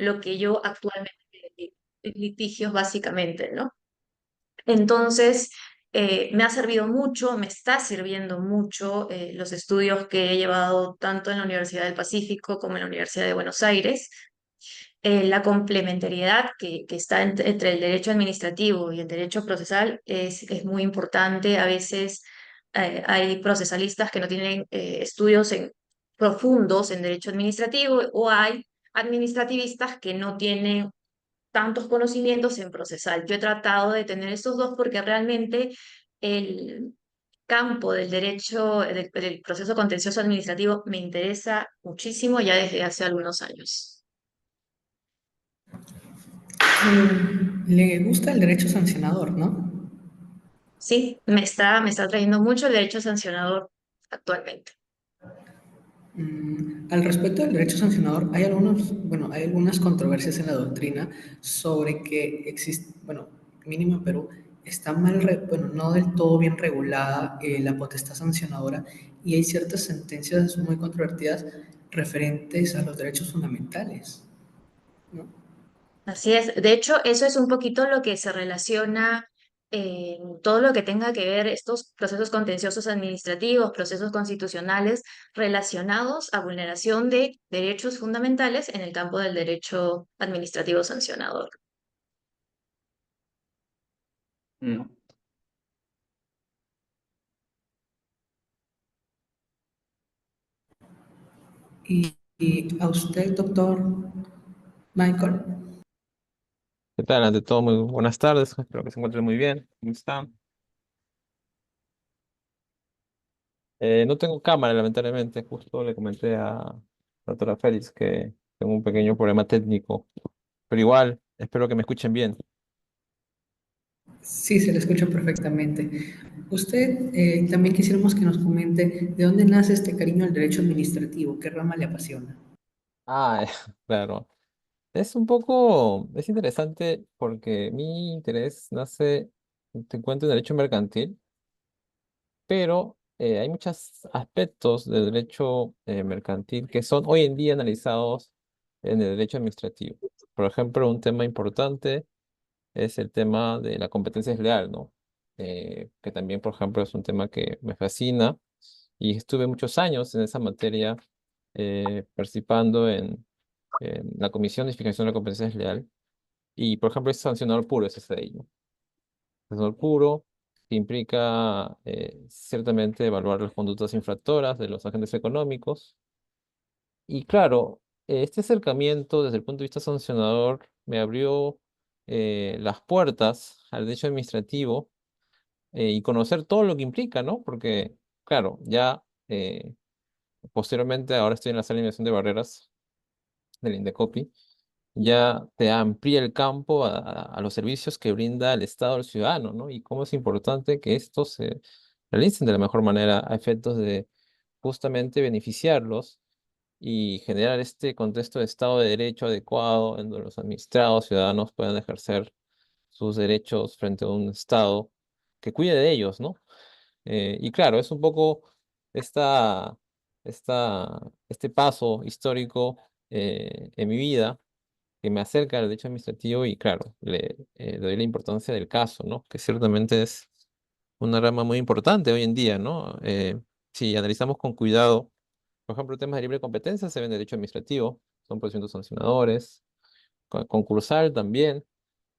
lo que yo actualmente litigios básicamente, ¿no? Entonces, me ha servido mucho, me está sirviendo mucho los estudios que he llevado tanto en la Universidad del Pacífico como en la Universidad de Buenos Aires. La complementariedad que está entre el derecho administrativo y el derecho procesal es muy importante. A veces hay procesalistas que no tienen estudios profundos en derecho administrativo o hay administrativistas que no tienen tantos conocimientos en procesal. Yo he tratado de tener estos dos porque realmente el campo del derecho, del proceso contencioso administrativo me interesa muchísimo ya desde hace algunos años. Le gusta el derecho sancionador, ¿no? Sí, me está trayendo mucho el derecho sancionador actualmente. Al respecto del derecho sancionador, hay hay algunas controversias en la doctrina sobre que existe, bueno, mínimo en Perú, está no del todo bien regulada la potestad sancionadora y hay ciertas sentencias muy controvertidas referentes a los derechos fundamentales, ¿no? Así es. De hecho, eso es un poquito lo que se relaciona todo lo que tenga que ver estos procesos contenciosos administrativos, procesos constitucionales relacionados a vulneración de derechos fundamentales en el campo del derecho administrativo sancionador. Mm. Y a usted, doctor Michael, ¿Qué tal? Ante todo, muy buenas tardes. Espero que se encuentren muy bien. ¿Cómo están? No tengo cámara, lamentablemente. Justo le comenté a la doctora Félix que tengo un pequeño problema técnico. Pero igual, espero que me escuchen bien. sí, se le escucha perfectamente. Usted también quisiéramos que nos comente de dónde nace este cariño al derecho administrativo, qué rama le apasiona. Ah, claro. Es interesante porque mi interés nace, te encuentro en derecho mercantil, pero hay muchos aspectos del derecho mercantil que son hoy en día analizados en el derecho administrativo. Por ejemplo, un tema importante es el tema de la competencia desleal, ¿no? Que también, por ejemplo, es un tema que me fascina y estuve muchos años en esa materia participando en la Comisión de Fiscalización de la Competencia Desleal y, por ejemplo, es sancionador puro, ese es de ahí, ¿no? Sancionador puro que implica ciertamente evaluar las conductas infractoras de los agentes económicos y claro, este acercamiento desde el punto de vista sancionador me abrió las puertas al derecho administrativo y conocer todo lo que implica, ¿no? Porque, claro, ya posteriormente ahora estoy en la sala de eliminación de barreras del Indecopi, ya te amplía el campo a los servicios que brinda el Estado al ciudadano, ¿no? Y cómo es importante que estos se realicen de la mejor manera a efectos de justamente beneficiarlos y generar este contexto de Estado de Derecho adecuado en donde los administrados ciudadanos puedan ejercer sus derechos frente a un Estado que cuide de ellos, ¿no? Y claro, es un poco esta, este paso histórico en mi vida que me acerca al derecho administrativo y claro, le doy la importancia del caso, ¿no? Que ciertamente es una rama muy importante hoy en día, ¿no? Si analizamos con cuidado, por ejemplo, temas de libre competencia se ven en derecho administrativo, son procedimientos sancionadores, concursal también,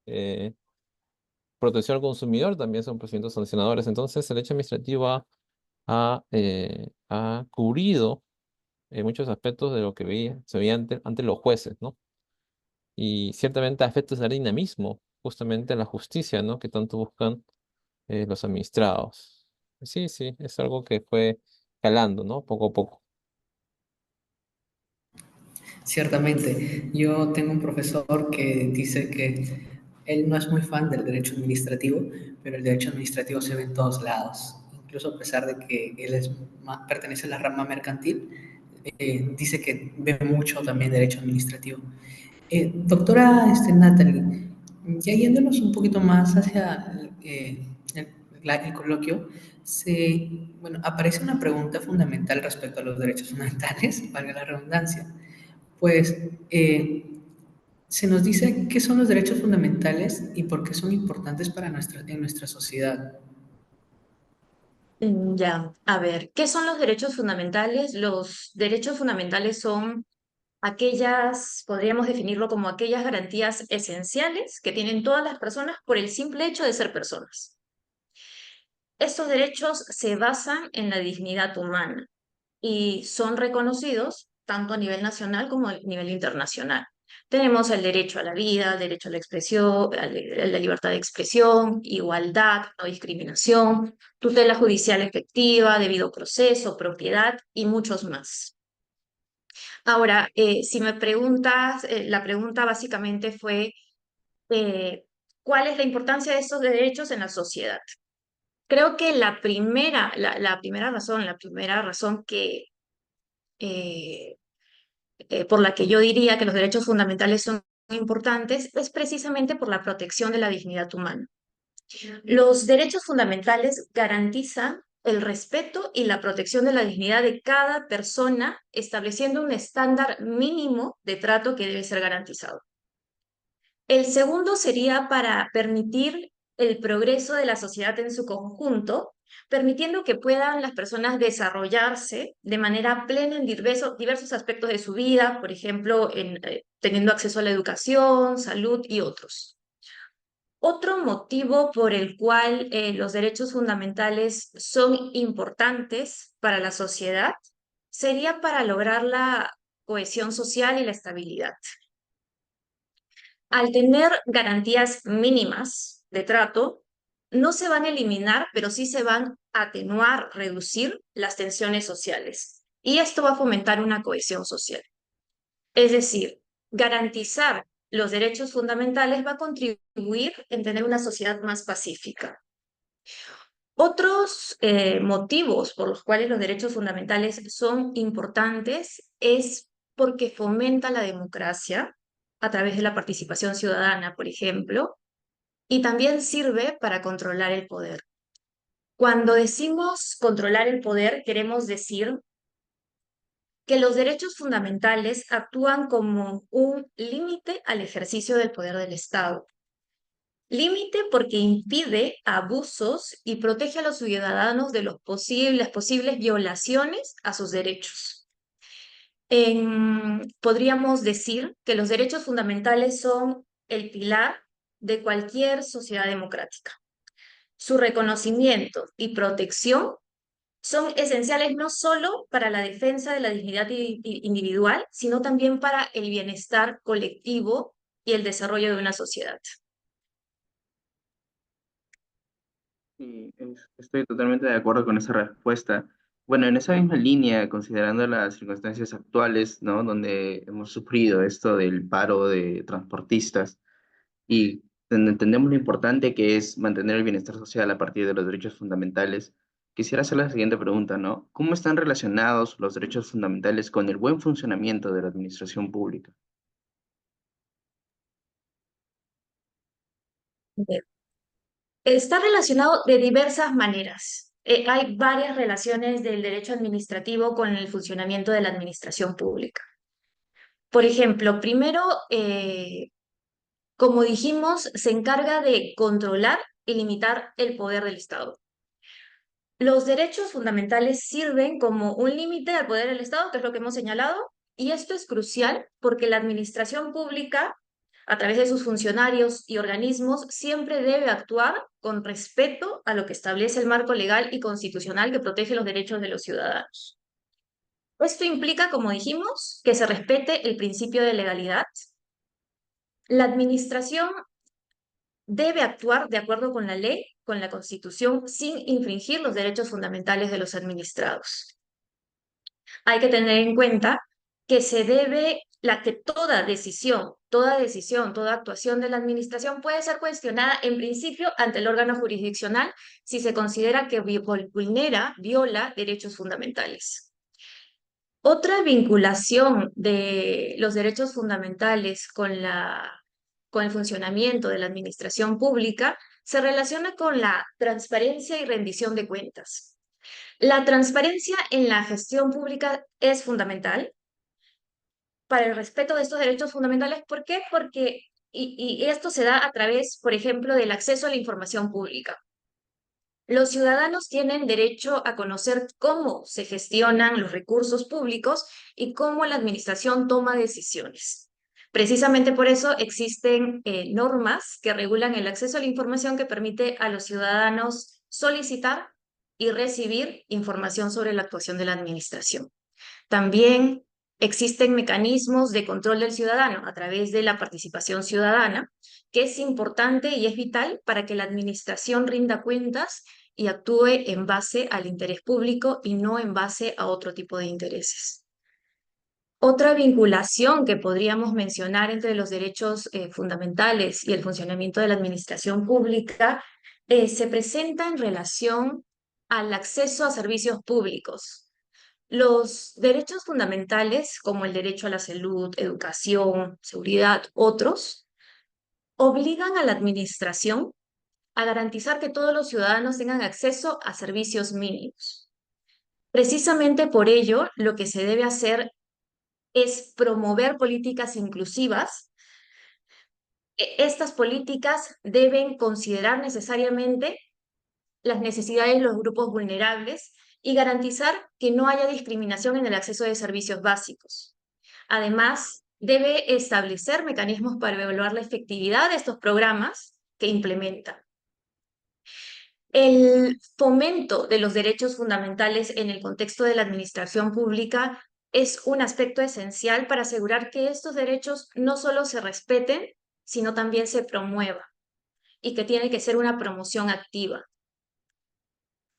eh, protección al consumidor también son procedimientos sancionadores. Entonces, el derecho administrativo ha cubrido muchos aspectos de lo que se veía ante los jueces, ¿no? Y ciertamente aspectos de dinamismo, justamente en la justicia, ¿no? Que tanto buscan los administrados. Sí, sí, es algo que fue calando, ¿no? Poco a poco. Ciertamente, yo tengo un profesor que dice que él no es muy fan del derecho administrativo, pero el derecho administrativo se ve en todos lados. Incluso a pesar de que pertenece a la rama mercantil, dice que ve mucho también derecho administrativo. Doctora Natalie, ya yéndonos un poquito más hacia el coloquio, aparece una pregunta fundamental respecto a los derechos fundamentales, valga la redundancia. Pues Se nos dice qué son los derechos fundamentales y por qué son importantes para en nuestra sociedad. Ya, a ver, ¿qué son los derechos fundamentales? Los derechos fundamentales son aquellas, podríamos definirlo como aquellas garantías esenciales que tienen todas las personas por el simple hecho de ser personas. Estos derechos se basan en la dignidad humana y son reconocidos tanto a nivel nacional como a nivel internacional. Tenemos el derecho a la vida, el derecho a la expresión, a la libertad de expresión, igualdad, no discriminación, tutela judicial efectiva, debido proceso, propiedad y muchos más. Ahora, si me preguntas, la pregunta básicamente fue, eh, ¿cuál es la importancia de estos derechos en la sociedad? Creo que la primera razón que, eh, por la que yo diría que los derechos fundamentales son importantes es precisamente por la protección de la dignidad humana. Los derechos fundamentales garantizan el respeto y la protección de la dignidad de cada persona, estableciendo un estándar mínimo de trato que debe ser garantizado. El segundo sería para permitir el progreso de la sociedad en su conjunto, permitiendo que puedan las personas desarrollarse de manera plena en diversos aspectos de su vida, por ejemplo, teniendo acceso a la educación, salud y otros. Otro motivo por el cual los derechos fundamentales son importantes para la sociedad sería para lograr la cohesión social y la estabilidad. Al tener garantías mínimas de trato, no se van a eliminar, pero sí se van a atenuar, reducir las tensiones sociales. Y esto va a fomentar una cohesión social. Es decir, garantizar los derechos fundamentales va a contribuir en tener una sociedad más pacífica. Otros motivos por los cuales los derechos fundamentales son importantes es porque fomenta la democracia a través de la participación ciudadana, por ejemplo, y también sirve para controlar el poder. Cuando decimos controlar el poder, queremos decir que los derechos fundamentales actúan como un límite al ejercicio del poder del Estado. Límite porque impide abusos y protege a los ciudadanos de las posibles violaciones a sus derechos. Podríamos decir que los derechos fundamentales son el pilar de cualquier sociedad democrática. Su reconocimiento y protección son esenciales no solo para la defensa de la dignidad individual, sino también para el bienestar colectivo y el desarrollo de una sociedad. Sí, estoy totalmente de acuerdo con esa respuesta. Bueno, en esa misma línea, considerando las circunstancias actuales, ¿no? Donde hemos sufrido esto del paro de transportistas y donde entendemos lo importante que es mantener el bienestar social a partir de los derechos fundamentales, quisiera hacer la siguiente pregunta, ¿no? ¿Cómo están relacionados los derechos fundamentales con el buen funcionamiento de la administración pública? Está relacionado de diversas maneras. Hay varias relaciones del derecho administrativo con el funcionamiento de la administración pública. Por ejemplo, primero, como dijimos, se encarga de controlar y limitar el poder del Estado. Los derechos fundamentales sirven como un límite al poder del Estado, que es lo que hemos señalado, y esto es crucial porque la administración pública, a través de sus funcionarios y organismos, siempre debe actuar con respeto a lo que establece el marco legal y constitucional que protege los derechos de los ciudadanos. Esto implica, como dijimos, que se respete el principio de legalidad. La administración debe actuar de acuerdo con la ley, con la Constitución, sin infringir los derechos fundamentales de los administrados. Hay que tener en cuenta que que toda decisión, toda actuación de la administración puede ser cuestionada en principio ante el órgano jurisdiccional si se considera que viola derechos fundamentales. Otra vinculación de los derechos fundamentales con el funcionamiento de la administración pública se relaciona con la transparencia y rendición de cuentas. La transparencia en la gestión pública es fundamental para el respeto de estos derechos fundamentales. ¿Por qué? Porque, y esto se da a través, por ejemplo, del acceso a la información pública. Los ciudadanos tienen derecho a conocer cómo se gestionan los recursos públicos y cómo la administración toma decisiones. Precisamente por eso existen normas que regulan el acceso a la información que permite a los ciudadanos solicitar y recibir información sobre la actuación de la administración. También existen mecanismos de control del ciudadano a través de la participación ciudadana, que es importante y es vital para que la administración rinda cuentas y actúe en base al interés público y no en base a otro tipo de intereses. Otra vinculación que podríamos mencionar entre los derechos fundamentales y el funcionamiento de la administración pública se presenta en relación al acceso a servicios públicos. Los derechos fundamentales, como el derecho a la salud, educación, seguridad, otros, obligan a la administración a garantizar que todos los ciudadanos tengan acceso a servicios mínimos. Precisamente por ello, lo que se debe hacer es promover políticas inclusivas. Estas políticas deben considerar necesariamente las necesidades de los grupos vulnerables y garantizar que no haya discriminación en el acceso de servicios básicos. Además, debe establecer mecanismos para evaluar la efectividad de estos programas que implementa. El fomento de los derechos fundamentales en el contexto de la administración pública es un aspecto esencial para asegurar que estos derechos no solo se respeten, sino también se promuevan, y que tiene que ser una promoción activa.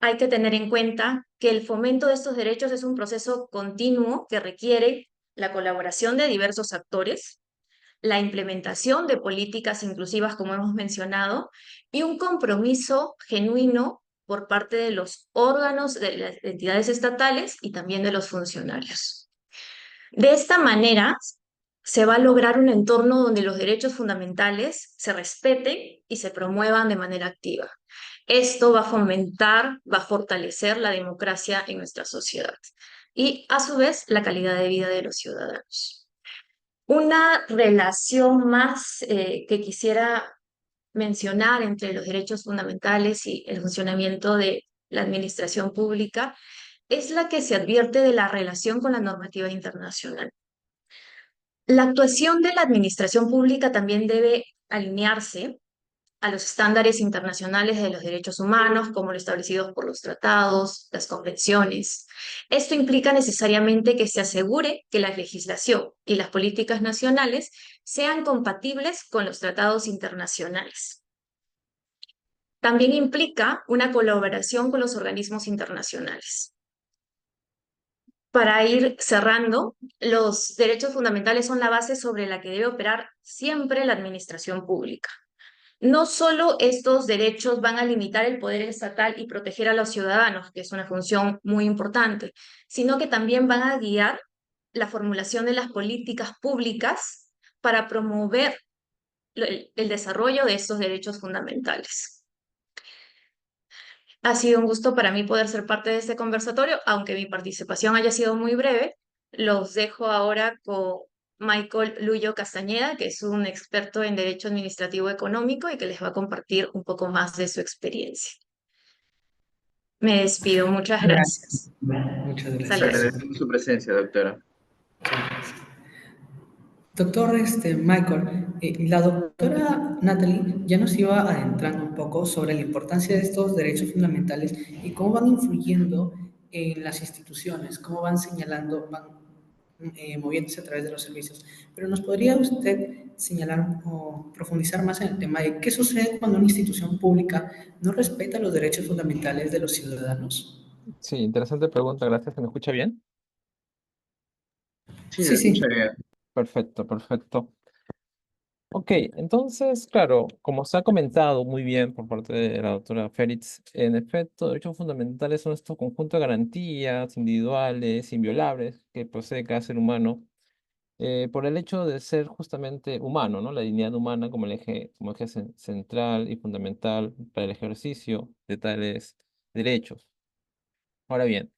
Hay que tener en cuenta que el fomento de estos derechos es un proceso continuo que requiere la colaboración de diversos actores, la implementación de políticas inclusivas, como hemos mencionado, y un compromiso genuino por parte de los órganos de las entidades estatales y también de los funcionarios. De esta manera, se va a lograr un entorno donde los derechos fundamentales se respeten y se promuevan de manera activa. Esto va a fomentar, va a fortalecer la democracia en nuestra sociedad y, a su vez, la calidad de vida de los ciudadanos. Una relación más que quisiera mencionar entre los derechos fundamentales y el funcionamiento de la administración pública es la que se advierte de la relación con la normativa internacional. La actuación de la administración pública también debe alinearse a los estándares internacionales de los derechos humanos, como lo establecidos por los tratados, las convenciones. Esto implica necesariamente que se asegure que la legislación y las políticas nacionales sean compatibles con los tratados internacionales. También implica una colaboración con los organismos internacionales. Para ir cerrando, los derechos fundamentales son la base sobre la que debe operar siempre la administración pública. No solo estos derechos van a limitar el poder estatal y proteger a los ciudadanos, que es una función muy importante, sino que también van a guiar la formulación de las políticas públicas para promover el desarrollo de estos derechos fundamentales. Ha sido un gusto para mí poder ser parte de este conversatorio, aunque mi participación haya sido muy breve. Los dejo ahora con Michael Luyo Castañeda, que es un experto en Derecho Administrativo Económico y que les va a compartir un poco más de su experiencia. Me despido. Muchas gracias. Muchas Les gracias. Saludos. agradecemos su presencia, doctora. Doctor Michael, la doctora Natalie ya nos iba adentrando un poco sobre la importancia de estos derechos fundamentales y cómo van influyendo en las instituciones, cómo van señalando, van moviéndose a través de los servicios. Pero ¿nos podría usted señalar o profundizar más en el tema de qué sucede cuando una institución pública no respeta los derechos fundamentales de los ciudadanos? Sí, interesante pregunta, gracias. ¿Se me escucha bien? Sí, Sí, lo sí. escucharía. Perfecto, perfecto. Ok, entonces, claro, como se ha comentado muy bien por parte de la doctora Feritz, en efecto, derechos fundamentales son estos conjuntos de garantías individuales, inviolables, que posee cada ser humano, por el hecho de ser justamente humano, ¿no? La dignidad humana como eje central y fundamental para el ejercicio de tales derechos. Ahora bien,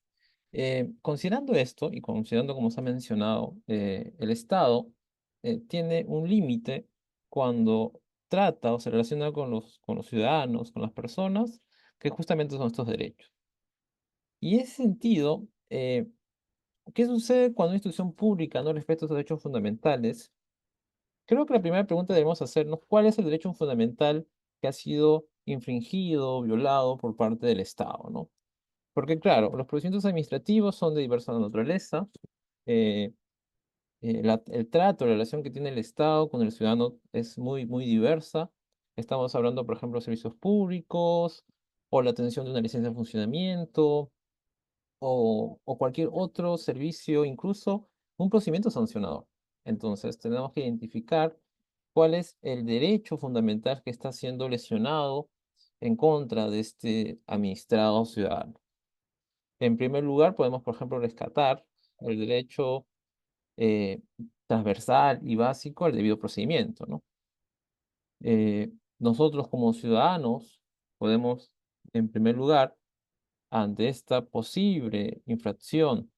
Considerando esto y considerando, como se ha mencionado, el Estado tiene un límite cuando trata o se relaciona con los ciudadanos, con las personas, que justamente son estos derechos. Y en ese sentido, ¿qué sucede cuando una institución pública no respeta esos derechos fundamentales? Creo que la primera pregunta debemos hacernos, ¿cuál es el derecho fundamental que ha sido infringido, violado por parte del Estado, ¿no? Porque claro, los procedimientos administrativos son de diversa naturaleza. eh, el trato, la relación que tiene el Estado con el ciudadano es muy, muy diversa. Estamos hablando, por ejemplo, de servicios públicos o la atención de una licencia de funcionamiento o cualquier otro servicio, incluso un procedimiento sancionador. Entonces, tenemos que identificar cuál es el derecho fundamental que está siendo lesionado en contra de este administrado ciudadano. En primer lugar, podemos, por ejemplo, rescatar el derecho eh, transversal y básico al debido procedimiento, ¿no? Nosotros como ciudadanos podemos, en primer lugar, ante esta posible infracción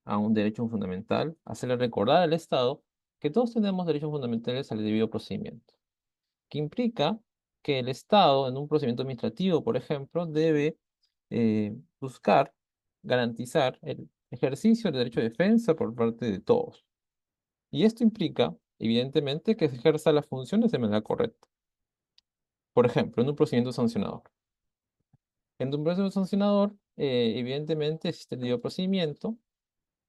a un derecho fundamental, hacerle recordar al Estado que todos tenemos derechos fundamentales al debido procedimiento, que implica que el Estado, en un procedimiento administrativo, por ejemplo, debe buscar garantizar el ejercicio del derecho de defensa por parte de todos. Y esto implica, evidentemente, que se ejerza las funciones de manera correcta. Por ejemplo, en un procedimiento sancionador. En un procedimiento sancionador, evidentemente, existe el debido procedimiento,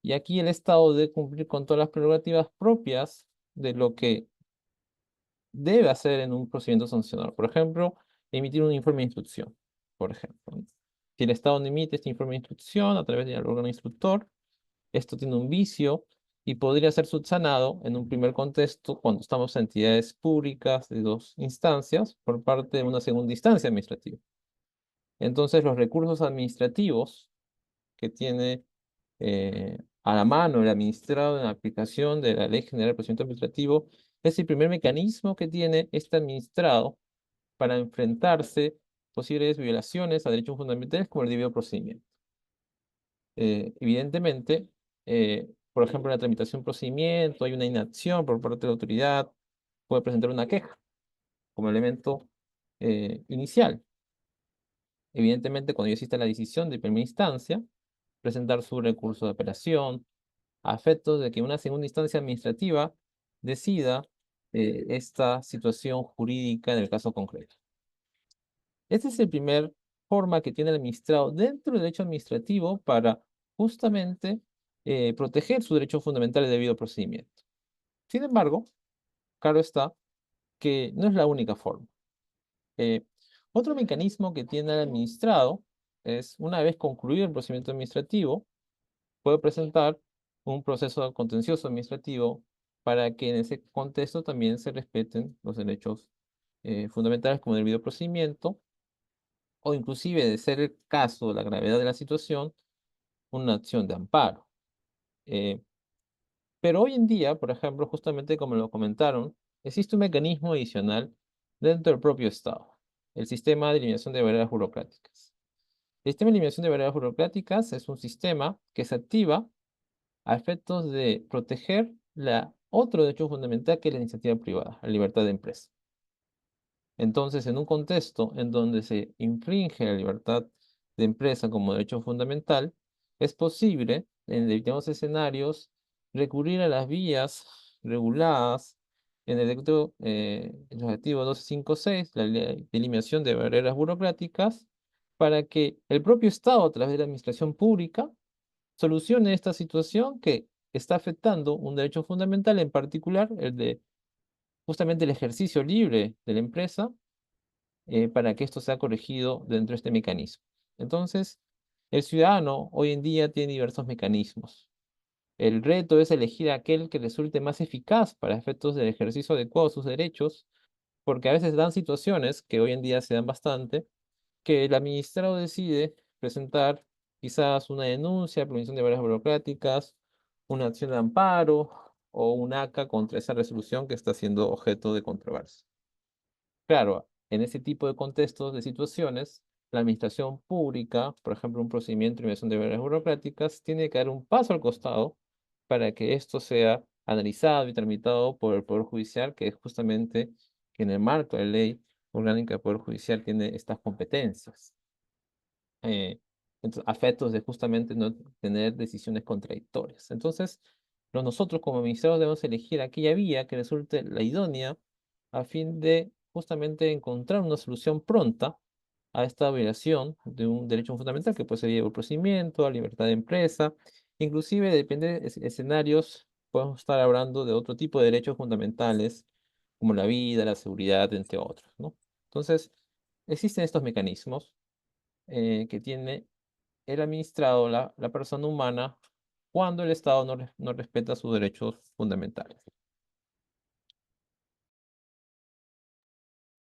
y aquí el Estado debe cumplir con todas las prerrogativas propias de lo que debe hacer en un procedimiento sancionador. Por ejemplo, emitir un informe de instrucción, por ejemplo, ¿no? Si el Estado no emite este informe de instrucción a través del órgano instructor, esto tiene un vicio y podría ser subsanado en un primer contexto cuando estamos en entidades públicas de dos instancias por parte de una segunda instancia administrativa. Entonces, los recursos administrativos que tiene a la mano el administrado en la aplicación de la Ley General de Procedimiento Administrativo es el primer mecanismo que tiene este administrado para enfrentarse posibles violaciones a derechos fundamentales como el debido procedimiento. Evidentemente, por ejemplo, en la tramitación de un procedimiento hay una inacción por parte de la autoridad, puede presentar una queja como elemento inicial. Evidentemente, cuando ya existe la decisión de primera instancia, presentar su recurso de apelación a efectos de que una segunda instancia administrativa decida esta situación jurídica en el caso concreto. Esta es la primera forma que tiene el administrado dentro del derecho administrativo para justamente proteger su derecho fundamental de debido procedimiento. Sin embargo, claro está que no es la única forma. Eh, Otro mecanismo que tiene el administrado es, una vez concluido el procedimiento administrativo, puede presentar un proceso contencioso administrativo para que en ese contexto también se respeten los derechos fundamentales como el debido procedimiento o inclusive, de ser el caso, la gravedad de la situación, una acción de amparo. Eh, pero hoy en día, por ejemplo, justamente como lo comentaron, existe un mecanismo adicional dentro del propio Estado, el sistema de eliminación de barreras burocráticas. El sistema de eliminación de barreras burocráticas es un sistema que se activa a efectos de proteger otro derecho fundamental que es la iniciativa privada, la libertad de empresa. Entonces, en un contexto en donde se infringe la libertad de empresa como derecho fundamental, es posible, en determinados escenarios, recurrir a las vías reguladas en el decreto legislativo 1256, la ley de eliminación de barreras burocráticas, para que el propio Estado, a través de la administración pública, solucione esta situación que está afectando un derecho fundamental, en particular el de justamente el ejercicio libre de la empresa, para que esto sea corregido dentro de este mecanismo. Entonces, el ciudadano hoy en día tiene diversos mecanismos. El reto es elegir aquel que resulte más eficaz para efectos del ejercicio adecuado de sus derechos, porque a veces dan situaciones, que hoy en día se dan bastante, que el administrado decide presentar quizás una denuncia por omisión de varias burocráticas, una acción de amparo o un ACA contra esa resolución que está siendo objeto de controversia. Claro, en ese tipo de contextos, de situaciones, la administración pública, por ejemplo, un procedimiento de inversión de barreras burocráticas, tiene que dar un paso al costado para que esto sea analizado y tramitado por el Poder Judicial, que es justamente que en el marco de la ley orgánica del Poder Judicial tiene estas competencias. eh, a efectos de justamente no tener decisiones contradictorias. Entonces, nosotros como ministerios debemos elegir aquella vía que resulte la idónea a fin de justamente encontrar una solución pronta a esta violación de un derecho fundamental que puede ser el procedimiento, a libertad de empresa, inclusive depende de escenarios, podemos estar hablando de otro tipo de derechos fundamentales como la vida, la seguridad, entre otros, ¿no? Entonces, existen estos mecanismos que tiene el administrado, la persona humana, cuando el Estado no respeta sus derechos fundamentales.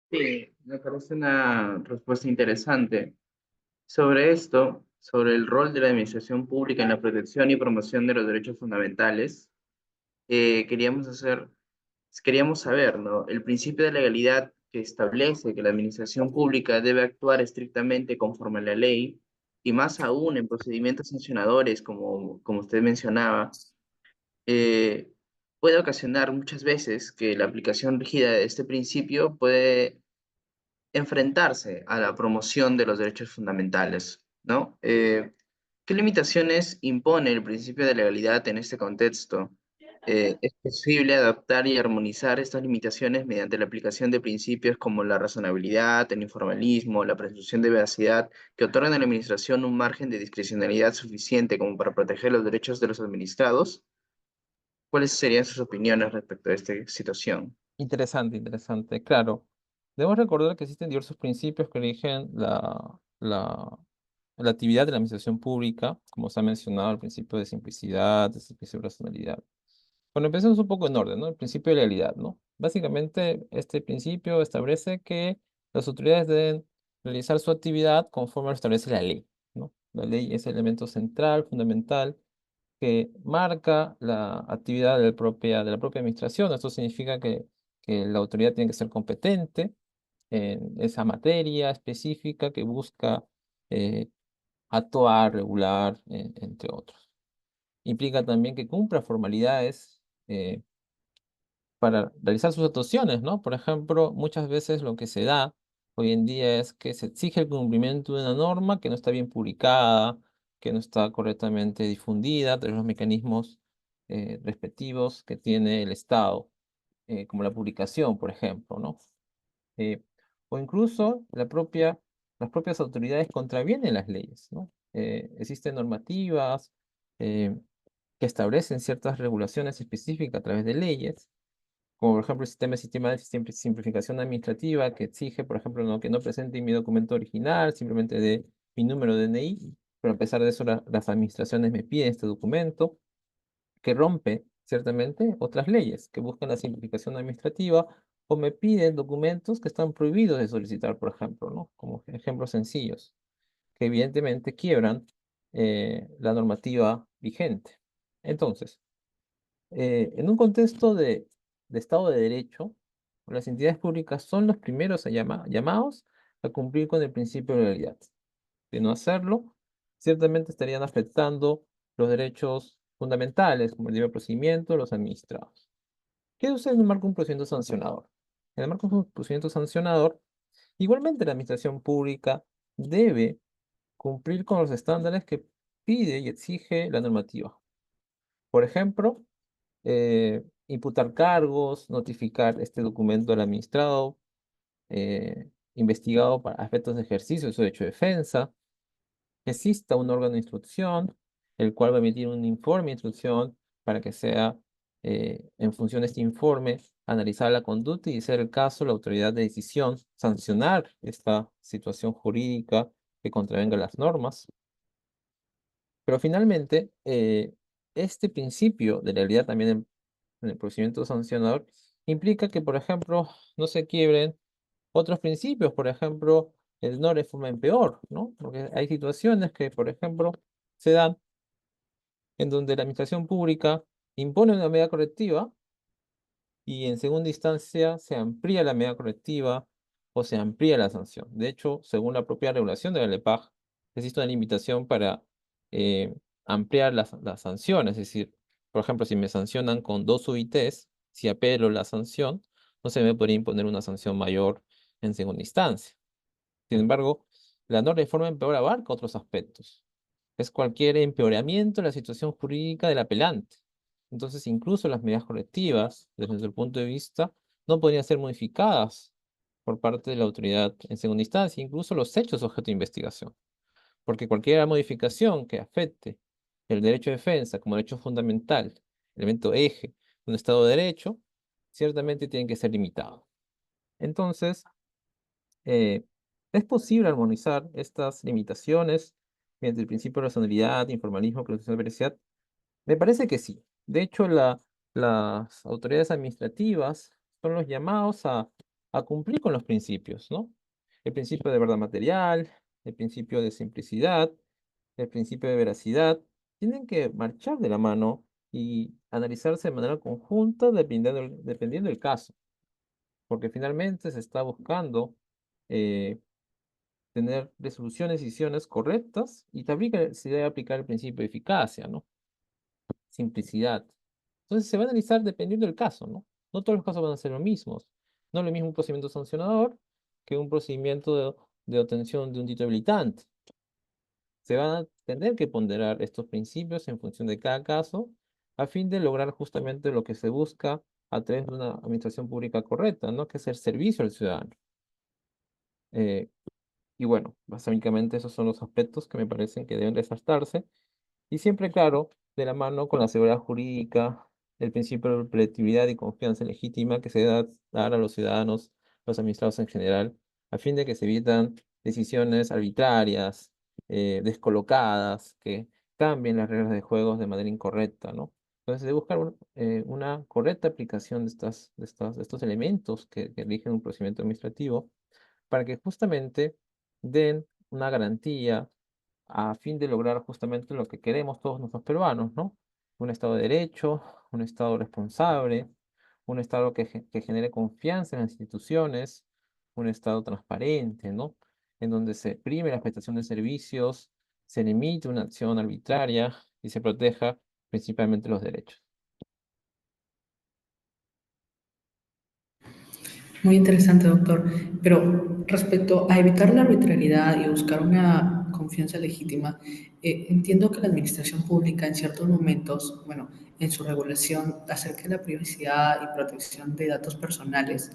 Sí, me parece una respuesta interesante. Sobre esto, sobre el rol de la administración pública en la protección y promoción de los derechos fundamentales, queríamos queríamos saber, ¿no? El principio de legalidad que establece que la administración pública debe actuar estrictamente conforme a la ley, y más aún en procedimientos sancionadores, como usted mencionaba, eh, puede ocasionar muchas veces que la aplicación rígida de este principio puede enfrentarse a la promoción de los derechos fundamentales, ¿no? ¿Qué limitaciones impone el principio de legalidad en este contexto? ¿Es posible adaptar y armonizar estas limitaciones mediante la aplicación de principios como la razonabilidad, el informalismo, la presunción de veracidad, que otorgan a la administración un margen de discrecionalidad suficiente como para proteger los derechos de los administrados? ¿Cuáles serían sus opiniones respecto a esta situación? Interesante, interesante. Claro, debemos recordar que existen diversos principios que rigen la actividad de la administración pública, como se ha mencionado, el principio de simplicidad, el principio de racionalidad. Bueno, empecemos un poco en orden, ¿no? El principio de legalidad, ¿no? Básicamente, este principio establece que las autoridades deben realizar su actividad conforme lo establece la ley, ¿no? La ley es el elemento central, fundamental, que marca la actividad de la propia administración. Esto significa que la autoridad tiene que ser competente en esa materia específica que busca eh, actuar, regular, entre otros. Implica también que cumpla formalidades para realizar sus actuaciones, ¿no? Por ejemplo, muchas veces lo que se da hoy en día es que se exige el cumplimiento de una norma que no está bien publicada, que no está correctamente difundida, de los mecanismos respectivos que tiene el Estado, como la publicación, por ejemplo, ¿no? Eh, o incluso las propias autoridades contravienen las leyes, ¿no? Existen normativas que establecen ciertas regulaciones específicas a través de leyes, como por ejemplo el sistema de simplificación administrativa que exige, por ejemplo, que no presente mi documento original, simplemente de mi número de DNI, pero a pesar de eso las administraciones me piden este documento, que rompe ciertamente otras leyes que buscan la simplificación administrativa o me piden documentos que están prohibidos de solicitar, por ejemplo, ¿no? Como ejemplos sencillos, que evidentemente quiebran la normativa vigente. Entonces, en un contexto de Estado de Derecho, las entidades públicas son los primeros llamados a cumplir con el principio de legalidad. De no hacerlo, ciertamente estarían afectando los derechos fundamentales, como el libre procedimiento de los administrados. ¿Qué sucede en el marco de un procedimiento sancionador? En el marco de un procedimiento sancionador, igualmente la administración pública debe cumplir con los estándares que pide y exige la normativa. Por ejemplo, imputar cargos, notificar este documento al administrado, investigado para efectos de ejercicio de su derecho de defensa, que exista un órgano de instrucción, el cual va a emitir un informe de instrucción para que sea, en función de este informe, analizar la conducta y, de ser el caso, la autoridad de decisión, sancionar esta situación jurídica que contravenga las normas. Pero finalmente, este principio de legalidad también en el procedimiento sancionador implica que, por ejemplo, no se quiebren otros principios, por ejemplo, el no reforma en peor, ¿no? Porque hay situaciones que, por ejemplo, se dan en donde la administración pública impone una medida correctiva y en segunda instancia se amplía la medida correctiva o se amplía la sanción. De hecho, según la propia regulación de la LEPAJ, existe una limitación para eh, ampliar las sanciones. Es decir, por ejemplo, si me sancionan con 2 UITs, si apelo la sanción, no se me podría imponer una sanción mayor en segunda instancia. Sin embargo, la no reforma empeora abarca otros aspectos. Es cualquier empeoramiento de la situación jurídica del apelante. Entonces, incluso las medidas correctivas, desde nuestro punto de vista, no podrían ser modificadas por parte de la autoridad en segunda instancia, incluso los hechos objeto de investigación. Porque cualquier modificación que afecte el derecho de defensa como derecho fundamental, elemento eje de un Estado de Derecho, ciertamente tienen que ser limitados. Entonces, eh, ¿es posible armonizar estas limitaciones mediante el principio de razonabilidad, informalismo, presunción de veracidad? Me parece que sí. De hecho, las autoridades administrativas son los llamados a cumplir con los principios, ¿no? El principio de verdad material, el principio de simplicidad, el principio de veracidad, tienen que marchar de la mano y analizarse de manera conjunta dependiendo del caso, porque finalmente se está buscando eh, tener resoluciones y decisiones correctas y se debe aplicar el principio de eficacia, ¿no? Simplicidad. Entonces se va a analizar dependiendo del caso, ¿no? No todos los casos van a ser los mismos. No es lo mismo un procedimiento sancionador que un procedimiento de obtención de un título habilitante. Se van a tener que ponderar estos principios en función de cada caso a fin de lograr justamente lo que se busca a través de una administración pública correcta, ¿no? Que es el servicio al ciudadano. Eh, y bueno, básicamente esos son los aspectos que me parecen que deben resaltarse. Y siempre, claro, de la mano con la seguridad jurídica, el principio de predictibilidad y confianza legítima que se debe dar a los ciudadanos, los administrados en general, a fin de que se evitan decisiones arbitrarias, descolocadas, que cambien las reglas de juego de manera incorrecta, ¿no? Entonces, de buscar una correcta aplicación de estos elementos que rigen un procedimiento administrativo para que justamente den una garantía a fin de lograr justamente lo que queremos todos nosotros peruanos, ¿no? Un Estado de Derecho, un Estado responsable, un Estado que genere confianza en las instituciones, un Estado transparente, ¿no? En donde se prime la prestación de servicios, se limite una acción arbitraria y se proteja principalmente los derechos. Muy interesante, doctor. Pero respecto a evitar la arbitrariedad y buscar una confianza legítima, entiendo que la administración pública en ciertos momentos, bueno, en su regulación acerca de la privacidad y protección de datos personales,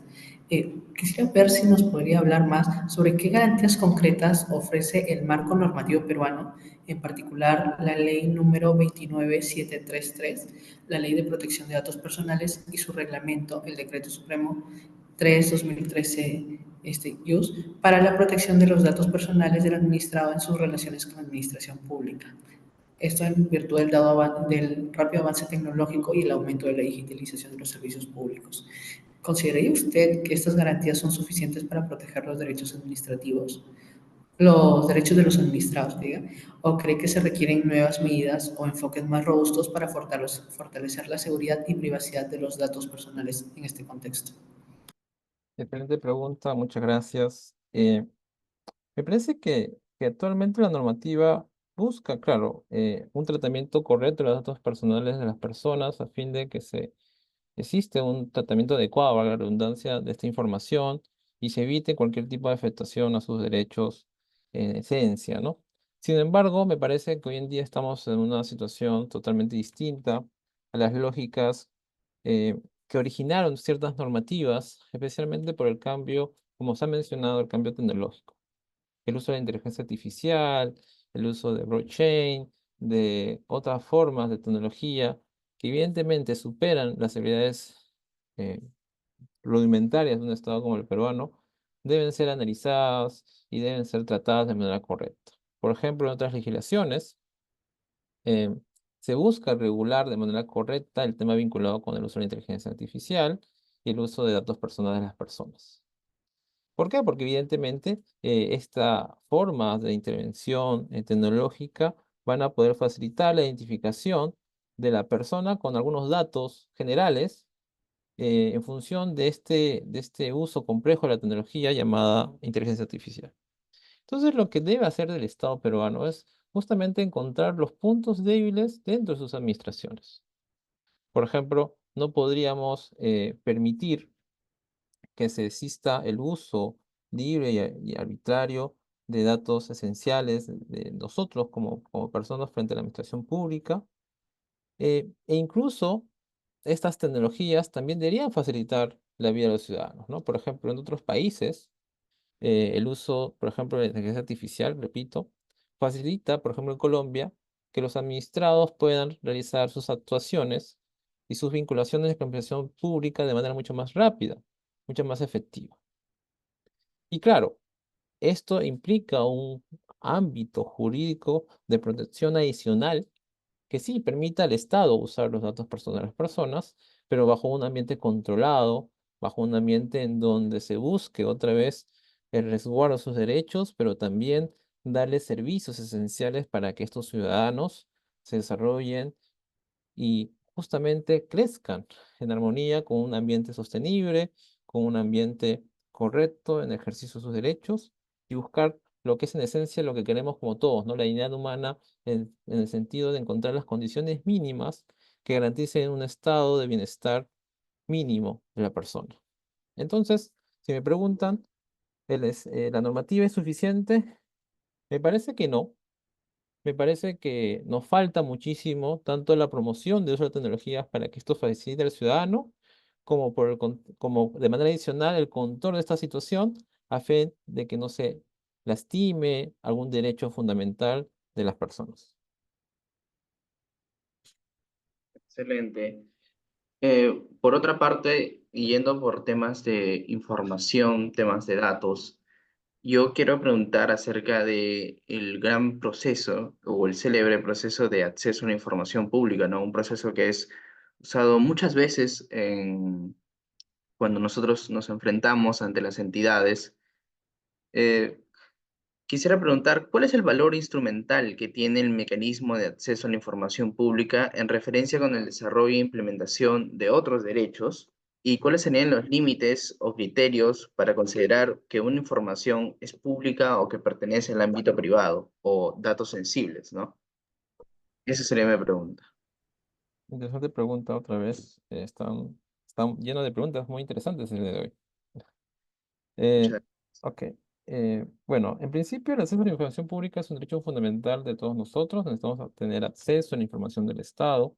quisiera ver si nos podría hablar más sobre qué garantías concretas ofrece el marco normativo peruano, en particular la ley número 29733, la ley de protección de datos personales y su reglamento, el decreto supremo 3/2013 IUS, para la protección de los datos personales del administrado en sus relaciones con la administración pública. Esto en virtud del rápido avance tecnológico y el aumento de la digitalización de los servicios públicos. ¿Consideraría usted que estas garantías son suficientes para proteger los derechos administrativos, los derechos de los administrados, diga? ¿O cree que se requieren nuevas medidas o enfoques más robustos para fortalecer la seguridad y privacidad de los datos personales en este contexto? Excelente pregunta, muchas gracias. Me parece que actualmente la normativa busca, claro, un tratamiento correcto de los datos personales de las personas a fin de que existe un tratamiento adecuado a la redundancia de esta información y se evite cualquier tipo de afectación a sus derechos en esencia, ¿no? Sin embargo, me parece que hoy en día estamos en una situación totalmente distinta a las lógicas eh, que originaron ciertas normativas, especialmente por el cambio, como se ha mencionado, el cambio tecnológico, el uso de la inteligencia artificial, el uso de blockchain, de otras formas de tecnología que evidentemente superan las habilidades eh, rudimentarias de un Estado como el peruano, deben ser analizadas y deben ser tratadas de manera correcta. Por ejemplo, en otras legislaciones, eh, se busca regular de manera correcta el tema vinculado con el uso de la inteligencia artificial y el uso de datos personales de las personas. ¿Por qué? Porque evidentemente esta forma de intervención tecnológica van a poder facilitar la identificación de la persona con algunos datos generales en función de este uso complejo de la tecnología llamada inteligencia artificial. Entonces, lo que debe hacer el Estado peruano es justamente encontrar los puntos débiles dentro de sus administraciones. Por ejemplo, no podríamos permitir que se exista el uso libre y arbitrario de datos esenciales de nosotros como personas frente a la administración pública. E incluso estas tecnologías también deberían facilitar la vida de los ciudadanos, ¿no? Por ejemplo, en otros países, el uso, por ejemplo, de la inteligencia artificial, repito, facilita, por ejemplo, en Colombia, que los administrados puedan realizar sus actuaciones y sus vinculaciones de la pública de manera mucho más rápida, mucho más efectiva. Y claro, esto implica un ámbito jurídico de protección adicional que sí permita al Estado usar los datos personales de las personas, pero bajo un ambiente controlado, bajo un ambiente en donde se busque otra vez el resguardo de sus derechos, pero también darles servicios esenciales para que estos ciudadanos se desarrollen y justamente crezcan en armonía con un ambiente sostenible, con un ambiente correcto en ejercicio de sus derechos y buscar lo que es en esencia lo que queremos como todos, ¿no? La dignidad humana en el sentido de encontrar las condiciones mínimas que garanticen un estado de bienestar mínimo de la persona. Entonces, si me preguntan, ¿la normativa es suficiente? Me parece que no. Me parece que nos falta muchísimo tanto la promoción de uso de tecnologías para que esto facilite al ciudadano, como, como de manera adicional el control de esta situación a fin de que no se lastime algún derecho fundamental de las personas. Excelente. Por otra parte, yendo por temas de información, temas de datos, yo quiero preguntar acerca de el gran proceso o el célebre proceso de acceso a la información pública, ¿no? Un proceso que es usado muchas veces cuando nosotros nos enfrentamos ante las entidades. Eh, Quisiera preguntar, ¿cuál es el valor instrumental que tiene el mecanismo de acceso a la información pública en referencia con el desarrollo e implementación de otros derechos? ¿Y cuáles serían los límites o criterios para considerar que una información es pública o que pertenece al ámbito privado o datos sensibles, ¿no? Esa sería mi pregunta. Interesante pregunta otra vez. Están llenos de preguntas muy interesantes el día de hoy. Eh, Muchas ok. Bueno, en principio el acceso a la información pública es un derecho fundamental de todos nosotros. Necesitamos tener acceso a la información del Estado,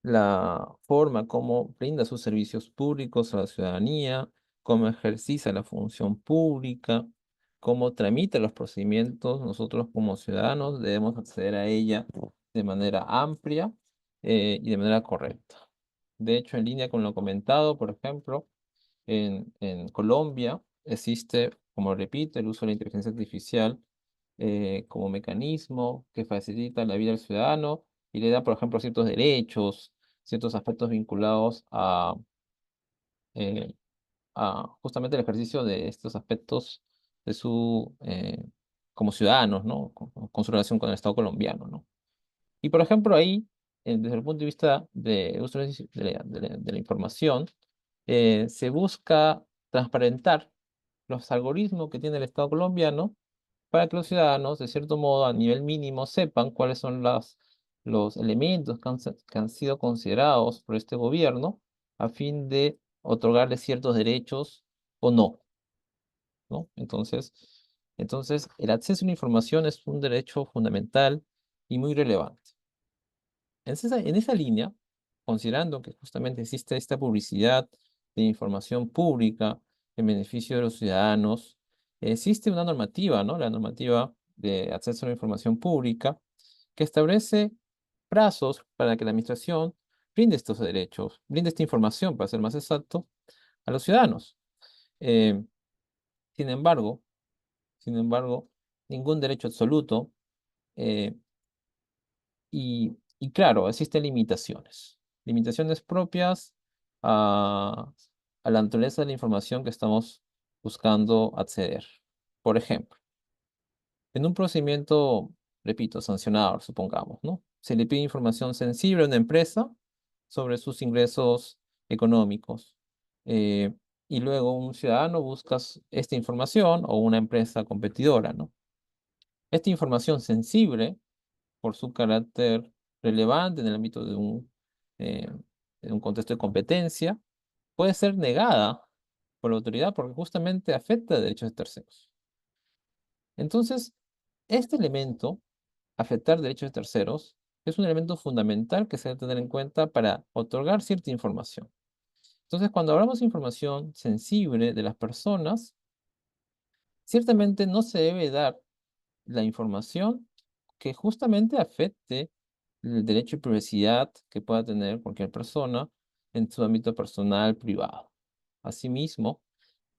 la forma como brinda sus servicios públicos a la ciudadanía, cómo ejercita la función pública, cómo tramita los procedimientos. Nosotros como ciudadanos debemos acceder a ella de manera amplia y de manera correcta. De hecho, en línea con lo comentado, por ejemplo, en Colombia existe, como repito, el uso de la inteligencia artificial como mecanismo que facilita la vida del ciudadano y le da, por ejemplo, ciertos derechos, ciertos aspectos vinculados eh, a justamente el ejercicio de estos aspectos de como ciudadanos, ¿no? Con su relación con el Estado colombiano, ¿no? Y, por ejemplo, ahí, desde el punto de vista de uso de la información, se busca transparentar los algoritmos que tiene el Estado colombiano para que los ciudadanos, de cierto modo, a nivel mínimo, sepan cuáles son los elementos que han sido considerados por este gobierno a fin de otorgarles ciertos derechos o no, ¿no? Entonces, el acceso a la información es un derecho fundamental y muy relevante. En esa línea, considerando que justamente existe esta publicidad de información pública en beneficio de los ciudadanos, existe una normativa, ¿no? La normativa de acceso a la información pública, que establece plazos para que la administración brinde estos derechos, brinde esta información, para ser más exacto, a los ciudadanos. Eh, sin embargo, sin embargo, ningún derecho absoluto eh, y claro, existen limitaciones. Limitaciones propias a, a la naturaleza de la información que estamos buscando acceder. Por ejemplo, en un procedimiento, repito, sancionador, supongamos, ¿no? Se le pide información sensible a una empresa sobre sus ingresos económicos. eh, y luego un ciudadano busca esta información o una empresa competidora, ¿no? Esta información sensible, por su carácter relevante en el ámbito eh, de un contexto de competencia, puede ser negada por la autoridad porque justamente afecta a derechos de terceros. Entonces, este elemento, afectar derechos de terceros, es un elemento fundamental que se debe tener en cuenta para otorgar cierta información. Entonces, cuando hablamos de información sensible de las personas, ciertamente no se debe dar la información que justamente afecte el derecho de privacidad que pueda tener cualquier persona en su ámbito personal, privado. Asimismo,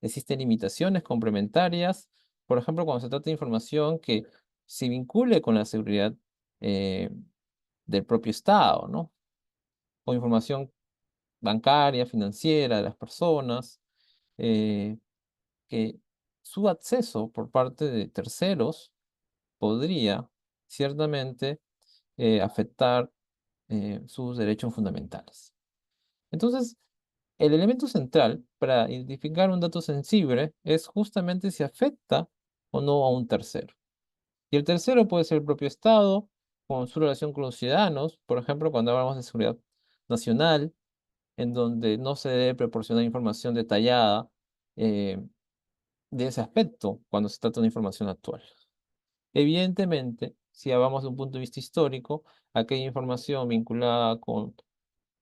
existen limitaciones complementarias, por ejemplo, cuando se trata de información que se vincule con la seguridad eh, del propio Estado, ¿no? O información bancaria, financiera de las personas, eh, que su acceso por parte de terceros podría ciertamente afectar sus derechos fundamentales. Entonces, el elemento central para identificar un dato sensible es justamente si afecta o no a un tercero. Y el tercero puede ser el propio Estado, con su relación con los ciudadanos, por ejemplo, cuando hablamos de seguridad nacional, en donde no se debe proporcionar información detallada eh, de ese aspecto cuando se trata de una información actual. Evidentemente, si hablamos de un punto de vista histórico, aquella información vinculada con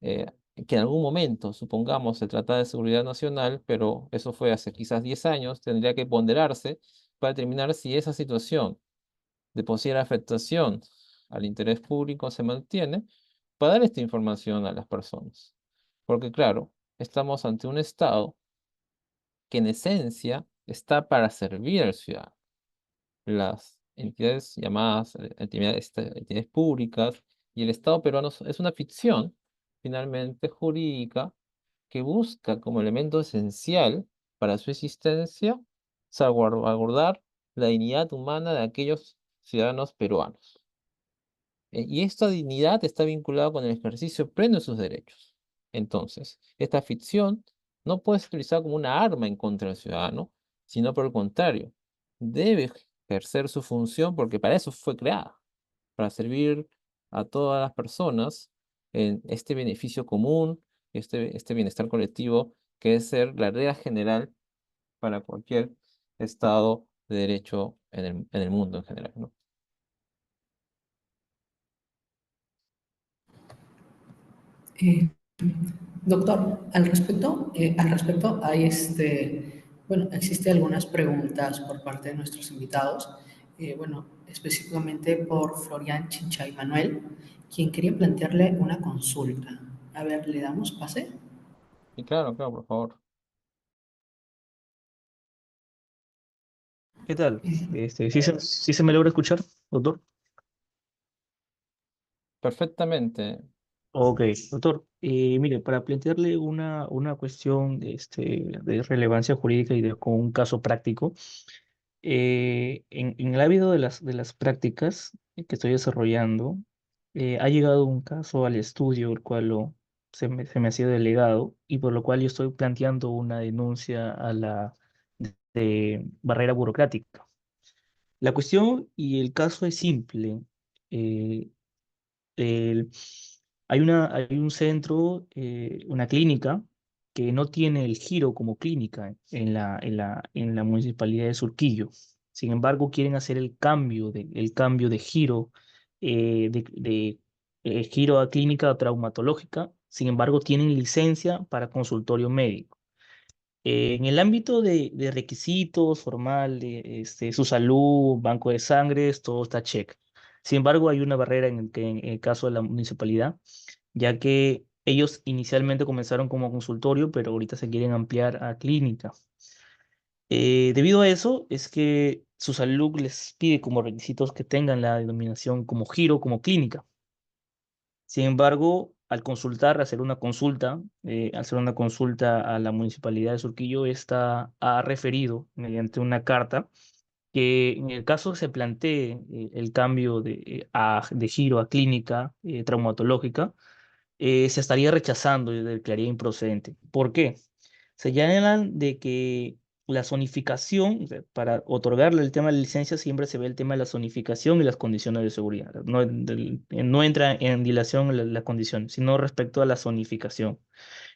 eh, que en algún momento, supongamos, se trata de seguridad nacional, pero eso fue hace quizás 10 años, tendría que ponderarse para determinar si esa situación de posible afectación al interés público se mantiene, para dar esta información a las personas. Porque claro, estamos ante un Estado que en esencia está para servir al ciudadano. Las entidades llamadas entidades públicas y el Estado peruano es una ficción, finalmente jurídica, que busca como elemento esencial para su existencia salvaguardar la dignidad humana de aquellos ciudadanos peruanos. Y esta dignidad está vinculada con el ejercicio pleno de sus derechos. Entonces, esta ficción no puede ser utilizada como una arma en contra del ciudadano, sino por el contrario, debe ejercer su función porque para eso fue creada, para servir a todas las personas en este beneficio común, este bienestar colectivo, que es ser la regla general para cualquier Estado de derecho en el mundo en general, ¿no? Eh, Doctor, al respecto hay bueno, existe algunas preguntas por parte de nuestros invitados, bueno, específicamente por Florian Chinchay Manuel, quien quería plantearle una consulta. A ver, ¿le damos pase? Y claro, claro, por favor. ¿Qué tal? ¿Sí se me logra escuchar, doctor? Perfectamente. Ok, doctor. Mire, para plantearle una cuestión de relevancia jurídica y con un caso práctico, en el ámbito de las prácticas que estoy desarrollando, ha llegado un caso al estudio, el cual se me ha sido delegado y por lo cual yo estoy planteando una denuncia a la de barrera burocrática. La cuestión y el caso es simple. Eh, el- hay un centro, una clínica que no tiene el giro como clínica en la municipalidad de Surquillo. Sin embargo, quieren hacer el cambio de giro, giro a clínica traumatológica. Sin embargo, tienen licencia para consultorio médico. En el ámbito de requisitos formal, su salud, banco de sangres, todo está check. Sin embargo, hay una barrera en el caso de la municipalidad, ya que ellos inicialmente comenzaron como consultorio, pero ahorita se quieren ampliar a clínica. Debido a eso, es que su salud les pide como requisitos que tengan la denominación como giro, como clínica. Sin embargo, al hacer una consulta a la Municipalidad de Surquillo, esta ha referido mediante una carta que en el caso que se plantee el cambio de giro a clínica traumatológica, se estaría rechazando y declararía improcedente. ¿Por qué? Señalan de que la zonificación, o sea, para otorgarle el tema de la licencia, siempre se ve el tema de la zonificación y las condiciones de seguridad. No, no entra en dilación la condición, sino respecto a la zonificación.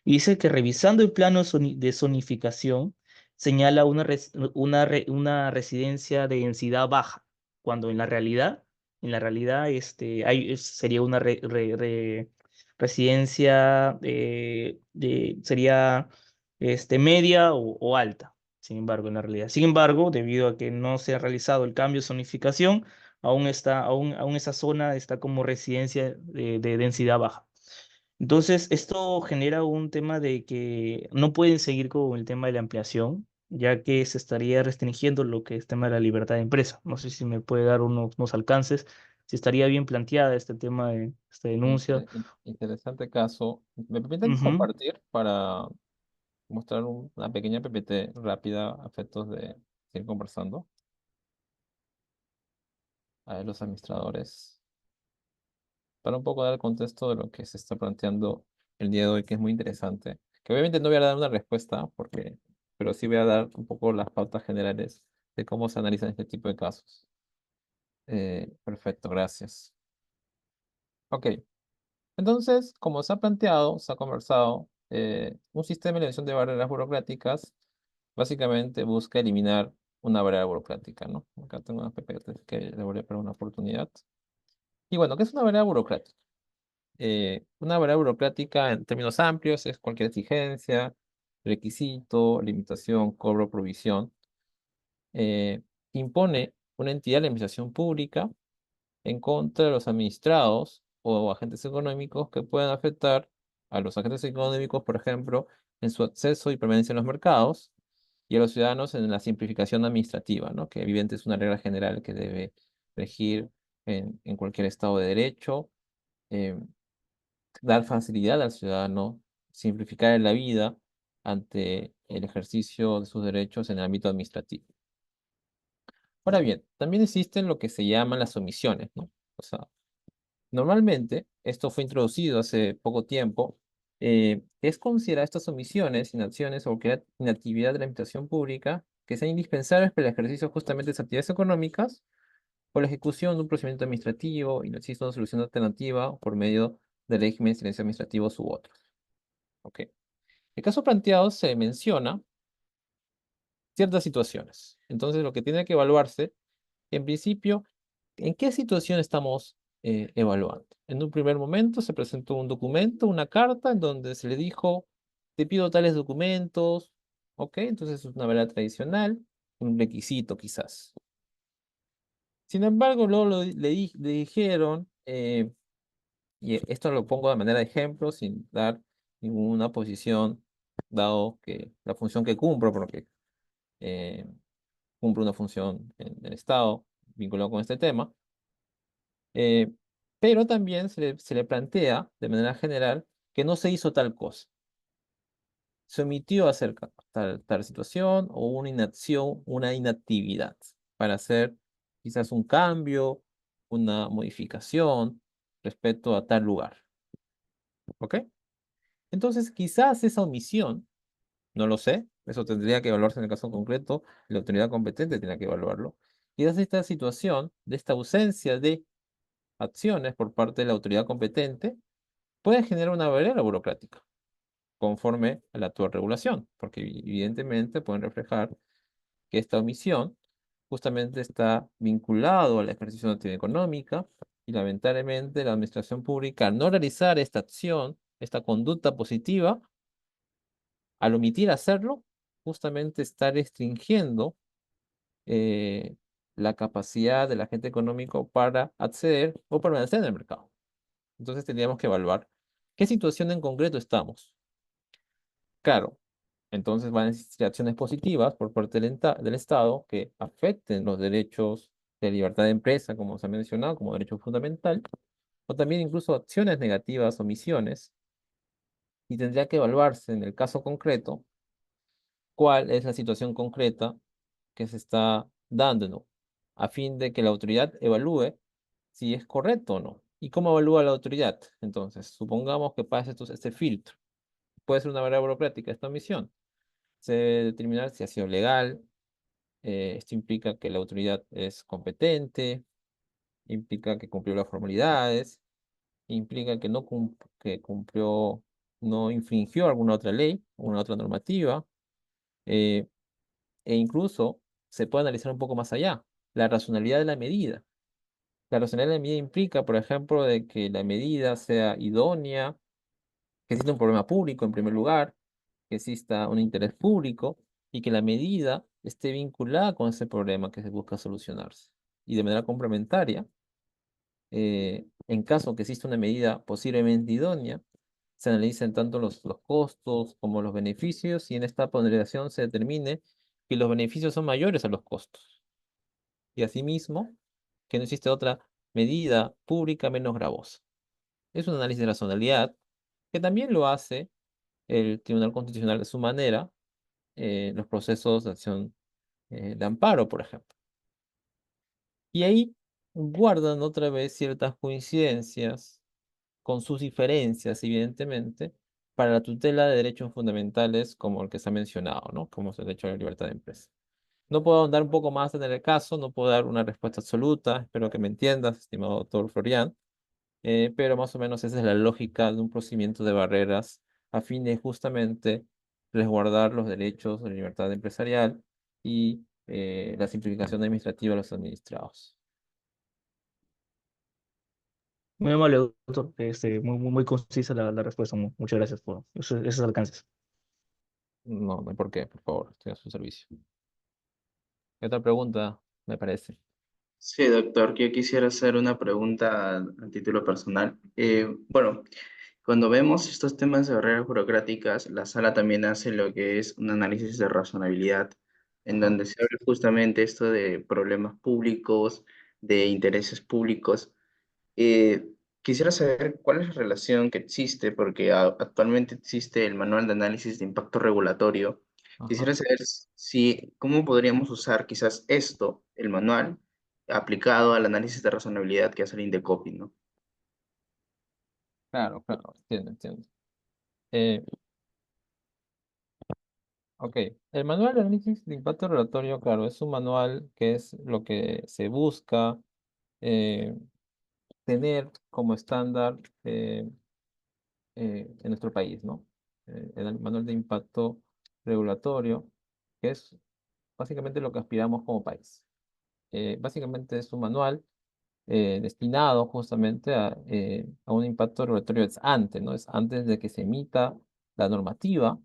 Y dice que revisando el plano de zonificación, señala una residencia de densidad baja, cuando en la realidad sería una residencia sería media o alta, sin embargo, en la realidad. Sin embargo, debido a que no se ha realizado el cambio de zonificación, aún esa zona está como residencia de densidad baja. Entonces, esto genera un tema de que no pueden seguir con el tema de la ampliación, ya que se estaría restringiendo lo que es el tema de la libertad de empresa. No sé si me puede dar unos alcances, si estaría bien planteada este tema de esta denuncia. Interesante caso. ¿Me permiten Ujú. compartir para mostrar una pequeña PPT rápida a efectos de seguir conversando? A ver, los administradores. Para un poco dar el contexto de lo que se está planteando el día de hoy, que es muy interesante. Que obviamente no voy a dar una respuesta, pero sí voy a dar un poco las pautas generales de cómo se analizan este tipo de casos. Perfecto, gracias. Ok, entonces, como se ha planteado, se ha conversado, un sistema de eliminación de barreras burocráticas básicamente busca eliminar una barrera burocrática, ¿no? Acá tengo unas PPT que le voy a dar una oportunidad. Y bueno, ¿qué es una barrera burocrática? Una barrera burocrática en términos amplios es cualquier exigencia, requisito, limitación, cobro, provisión. Impone una entidad de la administración pública en contra de los administrados o agentes económicos que puedan afectar a los agentes económicos, por ejemplo, en su acceso y permanencia en los mercados, y a los ciudadanos en la simplificación administrativa, ¿no? Que evidente es una regla general que debe regir en cualquier estado de derecho. eh, Dar facilidad al ciudadano, simplificar la vida ante el ejercicio de sus derechos en el ámbito administrativo. Ahora bien, también existen lo que se llaman las omisiones, ¿no? O sea, normalmente, esto fue introducido hace poco tiempo, es considerar estas omisiones, inacciones o cualquier inactividad de la administración pública que sean indispensables para el ejercicio justamente de esas actividades económicas o la ejecución de un procedimiento administrativo y no existe una solución alternativa por medio de régimen de silencio administrativos u otros. Ok. El caso planteado se menciona ciertas situaciones. Entonces, lo que tiene que evaluarse, en principio, ¿en qué situación estamos evaluando? En un primer momento se presentó un documento, una carta, en donde se le dijo, te pido tales documentos, ¿ok? Entonces es una verdad tradicional, un requisito quizás. Sin embargo, luego le dijeron, y esto lo pongo de manera de ejemplo, sin dar ninguna posición, dado que la función que cumplo, porque eh, cumplo una función en el Estado vinculado con este tema, eh, pero también se le plantea de manera general que no se hizo tal cosa. Se omitió hacer tal situación o una inacción, una inactividad para hacer quizás un cambio, una modificación respecto a tal lugar. ¿Ok? Entonces, quizás esa omisión, no lo sé, eso tendría que evaluarse en el caso concreto, la autoridad competente tiene que evaluarlo. Quizás esta situación, de esta ausencia de acciones por parte de la autoridad competente, puede generar una barrera burocrática conforme a la actual regulación, porque evidentemente pueden reflejar que esta omisión justamente está vinculado al ejercicio de una actividad económica y lamentablemente la administración pública, al no realizar esta acción, esta conducta positiva, al omitir hacerlo, justamente está restringiendo eh, la capacidad del agente económico para acceder o permanecer en el mercado. Entonces tendríamos que evaluar qué situación en concreto estamos. Claro, entonces van a existir acciones positivas por parte del Estado que afecten los derechos de libertad de empresa, como se ha mencionado, como derecho fundamental, o también incluso acciones negativas, omisiones, y tendría que evaluarse en el caso concreto cuál es la situación concreta que se está dando, ¿no? A fin de que la autoridad evalúe si es correcto o no. ¿Y cómo evalúa la autoridad? Entonces, supongamos que pase este filtro. Puede ser una barrera burocrática esta omisión. Se debe determinar si ha sido legal. Esto implica que la autoridad es competente, implica que cumplió las formalidades, implica que que cumplió, no infringió alguna otra ley, alguna otra normativa, eh, e incluso se puede analizar un poco más allá, la racionalidad de la medida. La racionalidad de la medida implica, por ejemplo, de que la medida sea idónea, que exista un problema público en primer lugar, que exista un interés público y que la medida esté vinculada con ese problema que se busca solucionarse. Y de manera complementaria, en caso que exista una medida posiblemente idónea, se analicen tanto los costos como los beneficios y en esta ponderación se determine que los beneficios son mayores a los costos. Y asimismo, que no existe otra medida pública menos gravosa. Es un análisis de racionalidad que también lo hace el Tribunal Constitucional de su manera, los procesos de acción de amparo, por ejemplo. Y ahí guardan otra vez ciertas coincidencias con sus diferencias, evidentemente, para la tutela de derechos fundamentales como el que se ha mencionado, ¿no? Como es el derecho a la libertad de empresa. No puedo andar un poco más en el caso, no puedo dar una respuesta absoluta, espero que me entiendas, estimado doctor Florian, pero más o menos esa es la lógica de un procedimiento de barreras a fin de justamente resguardar los derechos de la libertad empresarial y la simplificación administrativa de los administrados. Muy amable, doctor. Muy concisa la respuesta. Muchas gracias por esos alcances. No, no hay por qué, por favor, estoy a su servicio. ¿Qué otra pregunta me parece? Sí, doctor, que yo quisiera hacer una pregunta a título personal. Bueno, cuando vemos estos temas de barreras burocráticas, la sala también hace lo que es un análisis de razonabilidad, en Ajá. donde se habla justamente esto de problemas públicos, de intereses públicos. Eh, Quisiera saber cuál es la relación que existe, porque actualmente existe el Manual de Análisis de Impacto Regulatorio. Ajá. Quisiera saber si, cómo podríamos usar quizás esto, el manual, aplicado al análisis de razonabilidad que hace el INDECOPI, ¿no? Claro, claro, entiendo, entiendo. Eh, ok, el manual de análisis de impacto regulatorio, claro, es un manual que es lo que se busca eh, tener como estándar en nuestro país, ¿no? El manual de impacto regulatorio, que es básicamente lo que aspiramos como país. Básicamente es un manual destinado justamente a un impacto regulatorio ex ante, ¿no? Es antes de que se emita la normativa,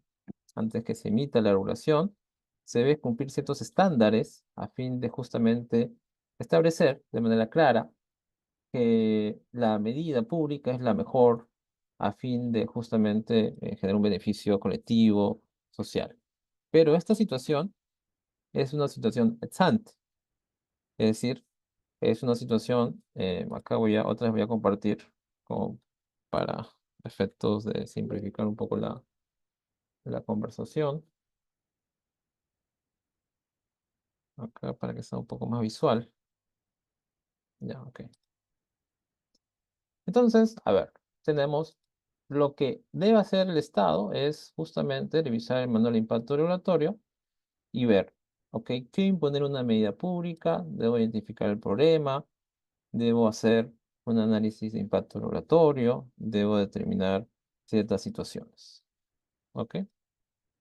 antes que se emita la regulación, se debe cumplir ciertos estándares a fin de justamente establecer de manera clara que la medida pública es la mejor a fin de justamente generar un beneficio colectivo, social. Pero esta situación es una situación ex ante, es decir, es una situación, acá otra vez voy a compartir como para efectos de simplificar un poco la conversación, acá para que sea un poco más visual. Ya, ok. Entonces, a ver, tenemos lo que debe hacer el Estado es justamente revisar el manual de impacto regulatorio y ver, ok, quiero imponer una medida pública, debo identificar el problema, debo hacer un análisis de impacto regulatorio, debo determinar ciertas situaciones, ok,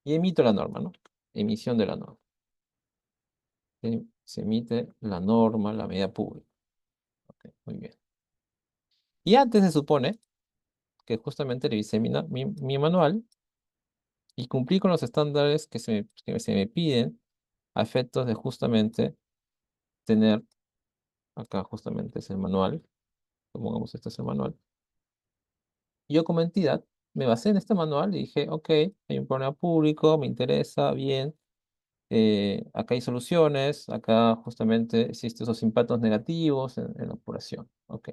y emito la norma, ¿no? Emisión de la norma. Se emite la norma, la medida pública. Ok, muy bien. Y antes se supone que justamente revisé mi manual y cumplí con los estándares que se me piden a efectos de justamente tener, acá justamente es el manual, supongamos este es el manual. Yo como entidad me basé en este manual y dije, ok, hay un problema público, me interesa, bien, acá hay soluciones, acá justamente existen esos impactos negativos en la población, ok.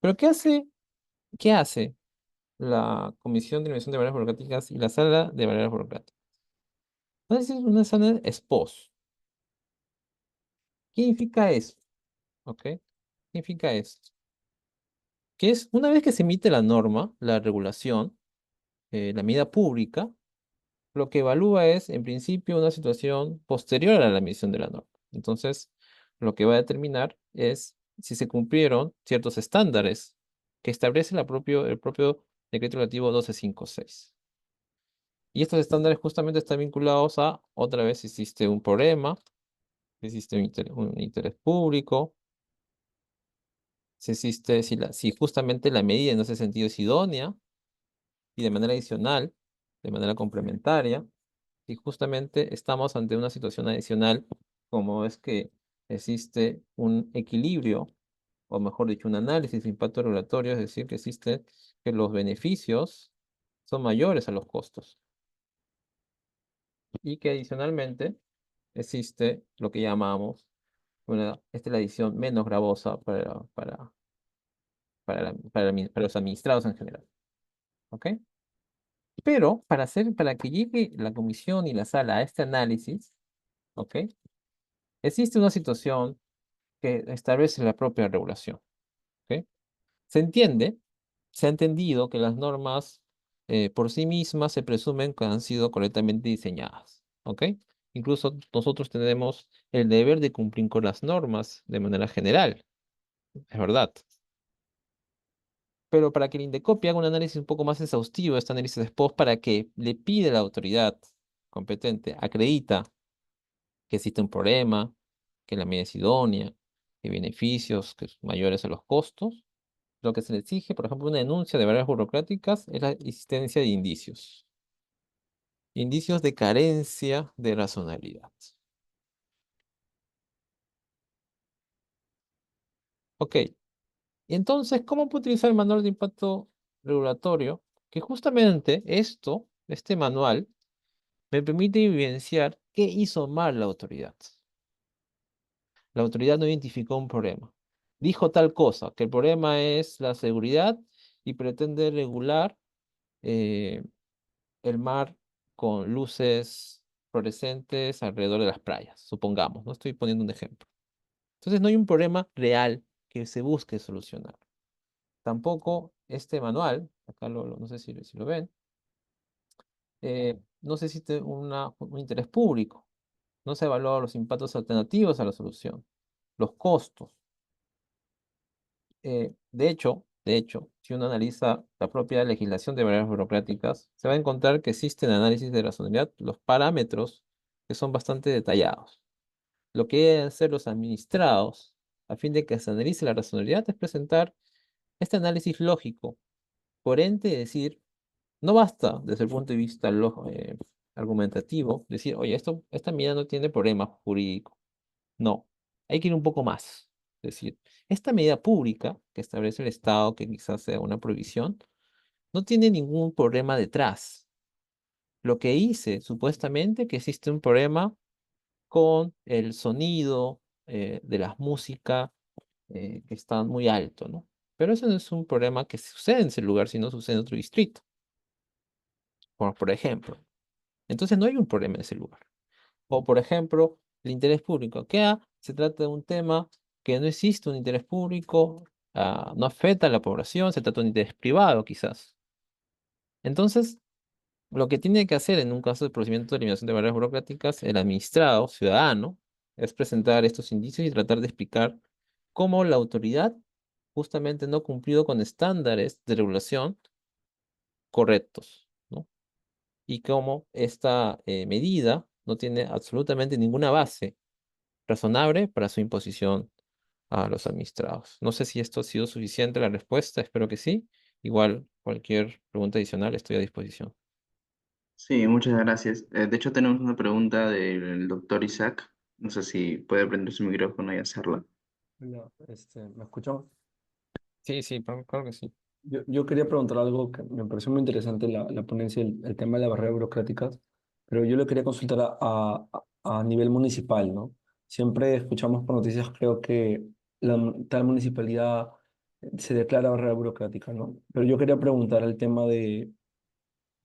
Pero qué hace la Comisión de Inversión de Barreras Burocráticas y la Sala de Barreras Burocráticas? Entonces es una sala SPOS. ¿Qué significa eso? ¿Ok? ¿Qué significa esto? que es una vez que se emite la norma, la regulación, la medida pública, lo que evalúa es, en principio, una situación posterior a la emisión de la norma. Entonces, lo que va a determinar es si se cumplieron ciertos estándares que establece el propio Decreto Legislativo 1256. Y estos estándares justamente están vinculados a, otra vez, si existe un problema, si existe un interés público, si existe, si justamente la medida en ese sentido es idónea y de manera adicional, de manera complementaria, y justamente estamos ante una situación adicional, como es que existe un equilibrio, o mejor dicho, un análisis de impacto regulatorio, es decir, que existe que los beneficios son mayores a los costos, y que adicionalmente existe lo que llamamos esta es la edición menos gravosa para los administrados en general. ¿Ok? Pero para que llegue la comisión y la sala a este análisis, ¿ok? Existe una situación que establece la propia regulación. ¿Ok? Se entiende, se ha entendido que las normas por sí mismas se presumen que han sido correctamente diseñadas. ¿Ok? Incluso nosotros tenemos el deber de cumplir con las normas de manera general. Es verdad. Pero para que el INDECOPI haga un análisis un poco más exhaustivo, este análisis de post, para que le pide a la autoridad competente, acredita que existe un problema, que la medida es idónea, que hay beneficios que son mayores a los costos, lo que se le exige, por ejemplo, una denuncia de barreras burocráticas es la existencia de indicios. Indicios de carencia de razonabilidad. Ok, y entonces, ¿cómo puedo utilizar el manual de impacto regulatorio? Que justamente este manual, me permite evidenciar qué hizo mal la autoridad. La autoridad no identificó un problema. Dijo tal cosa, que el problema es la seguridad y pretende regular eh, el mar con luces fluorescentes alrededor de las playas, supongamos, no estoy poniendo un ejemplo. Entonces no hay un problema real que se busque solucionar. Tampoco este manual, acá no sé si lo ven, no se existe un interés público. No se evaluaron los impactos alternativos a la solución, los costos. De hecho, si uno analiza la propia legislación de barreras burocráticas, se va a encontrar que existen análisis de razonabilidad, los parámetros que son bastante detallados. Lo que deben hacer los administrados a fin de que se analice la razonabilidad es presentar este análisis lógico, coherente, es decir, no basta desde el punto de vista argumentativo decir, oye, esta medida no tiene problema jurídico. No, hay que ir un poco más. Es decir, esta medida pública que establece el Estado, que quizás sea una prohibición, no tiene ningún problema detrás. Lo que hice, supuestamente, que existe un problema con el sonido de la música que está muy alto, ¿no? Pero eso no es un problema que sucede en ese lugar, sino sucede en otro distrito, por ejemplo. Entonces no hay un problema en ese lugar. O, por ejemplo, el interés público. Se trata de un tema que no existe un interés público, no afecta a la población, se trata de un interés privado, quizás. Entonces, lo que tiene que hacer en un caso de procedimiento de eliminación de barreras burocráticas, el administrado, ciudadano, es presentar estos indicios y tratar de explicar cómo la autoridad justamente no ha cumplido con estándares de regulación correctos, ¿no? Y cómo esta medida no tiene absolutamente ninguna base razonable para su imposición a los administrados. No sé si esto ha sido suficiente la respuesta, espero que sí. Igual, cualquier pregunta adicional estoy a disposición. Sí, muchas gracias. De hecho, tenemos una pregunta del doctor Isaac. No sé si puede prender su micrófono y hacerla. Hola, ¿me escuchan? Sí, sí, claro que sí. Yo quería preguntar algo que me pareció muy interesante la ponencia, el tema de las barreras burocráticas, pero yo le quería consultar a nivel municipal, ¿no? Siempre escuchamos por noticias, creo que tal municipalidad se declara barrera burocrática, ¿no? Pero yo quería preguntar el tema de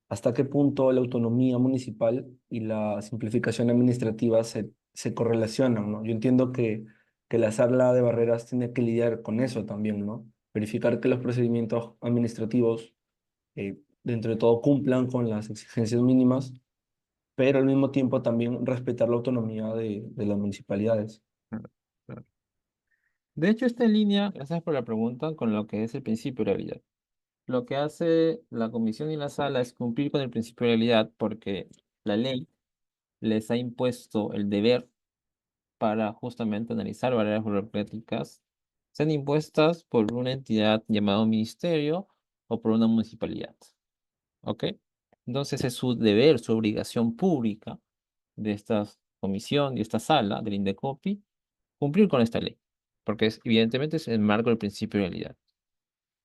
hasta qué punto la autonomía municipal y la simplificación administrativa se correlacionan, ¿no? Yo entiendo que la sala de barreras tiene que lidiar con eso también, ¿no? verificar que los procedimientos administrativos, dentro de todo, cumplan con las exigencias mínimas, pero al mismo tiempo también respetar la autonomía de las municipalidades. Claro, claro. De hecho, está en línea, gracias por la pregunta, con lo que es el principio de realidad. Lo que hace la comisión y la sala es cumplir con el principio de realidad porque la ley les ha impuesto el deber para justamente analizar barreras burocráticas, sean impuestas por una entidad llamada ministerio o por una municipalidad. ¿Ok? Entonces es su deber, su obligación pública de esta comisión y esta sala del INDECOPI cumplir con esta ley, porque evidentemente es el marco del principio de realidad.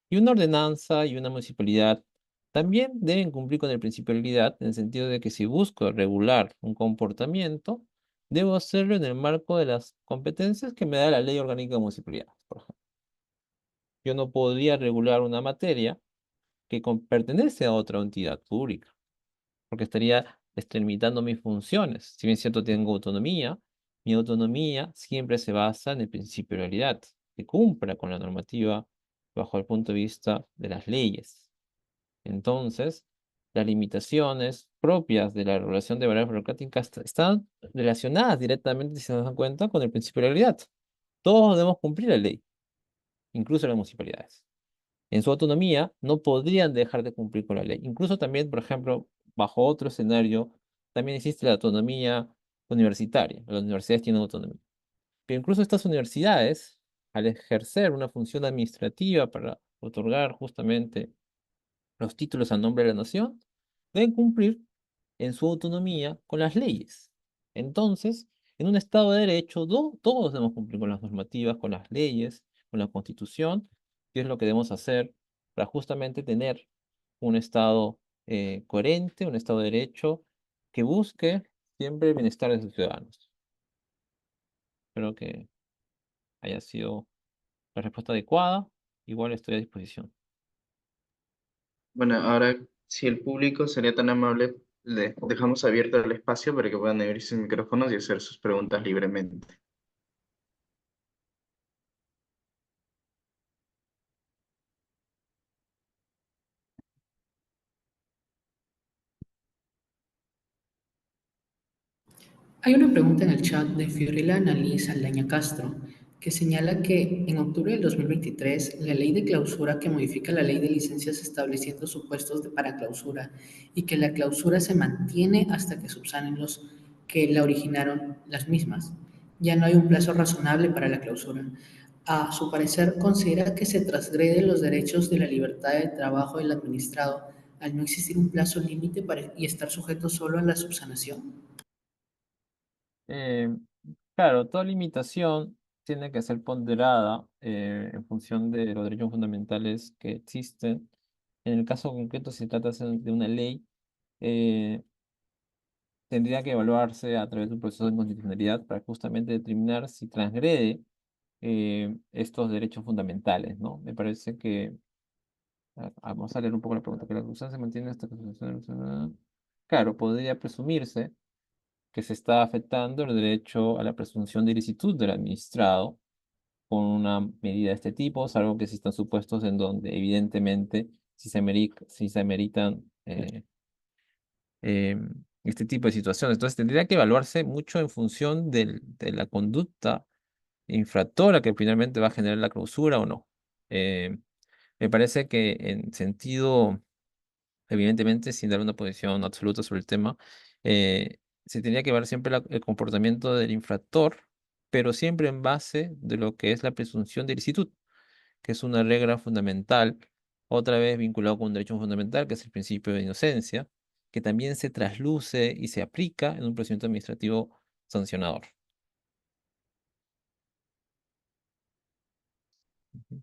Y una ordenanza y una municipalidad también deben cumplir con el principio de realidad en el sentido de que si busco regular un comportamiento, debo hacerlo en el marco de las competencias que me da la ley orgánica de municipalidades, por ejemplo. Yo no podría regular una materia que pertenece a otra entidad pública, porque estaría extrañando mis funciones. Si bien es cierto, tengo autonomía, mi autonomía siempre se basa en el principio de realidad, que cumpla con la normativa bajo el punto de vista de las leyes. Entonces, las limitaciones propias de la regulación de barreras burocráticas están relacionadas directamente, si se dan cuenta, con el principio de realidad. Todos debemos cumplir la ley, incluso las municipalidades. En su autonomía no podrían dejar de cumplir con la ley. Incluso también, por ejemplo, bajo otro escenario, también existe la autonomía universitaria. Las universidades tienen autonomía. Pero incluso estas universidades, al ejercer una función administrativa para otorgar justamente los títulos a nombre de la nación, deben cumplir en su autonomía con las leyes. Entonces, en un Estado de Derecho, todos debemos cumplir con las normativas, con las leyes, con la Constitución, que es lo que debemos hacer para justamente tener un Estado coherente, un Estado de Derecho que busque siempre el bienestar de sus ciudadanos. Espero que haya sido la respuesta adecuada. Igual estoy a disposición. Bueno, ahora, si el público sería tan amable, le dejamos abierto el espacio para que puedan abrir sus micrófonos y hacer sus preguntas libremente. Hay una pregunta en el chat de Fiorella Annalise Saldaña Castro, que señala que en octubre del 2023, la ley de clausura que modifica la ley de licencias estableciendo supuestos para clausura y que la clausura se mantiene hasta que subsanen los que la originaron las mismas. Ya no hay un plazo razonable para la clausura. A su parecer, considera que se transgreden los derechos de la libertad de trabajo del administrado al no existir un plazo límite y estar sujeto solo a la subsanación. Eh, claro, toda limitación tiene que ser ponderada en función de los derechos fundamentales que existen. En el caso concreto, si trata de una ley, eh, tendría que evaluarse a través de un proceso de constitucionalidad para justamente determinar si transgrede estos derechos fundamentales, ¿no? Me parece que, vamos a leer un poco la pregunta, que la Constitución se mantiene hasta que claro, podría presumirse que se está afectando el derecho a la presunción de ilicitud del administrado con una medida de este tipo, salvo que existan supuestos en donde evidentemente si se meritan eh, este tipo de situaciones. Entonces tendría que evaluarse mucho en función de la conducta infractora que finalmente va a generar la clausura o no. Me parece que en sentido, evidentemente, sin dar una posición absoluta sobre el tema, se tendría que ver siempre el comportamiento del infractor, pero siempre en base de lo que es la presunción de ilicitud, que es una regla fundamental, otra vez vinculado con un derecho fundamental, que es el principio de inocencia, que también se trasluce y se aplica en un procedimiento administrativo sancionador. Ujú.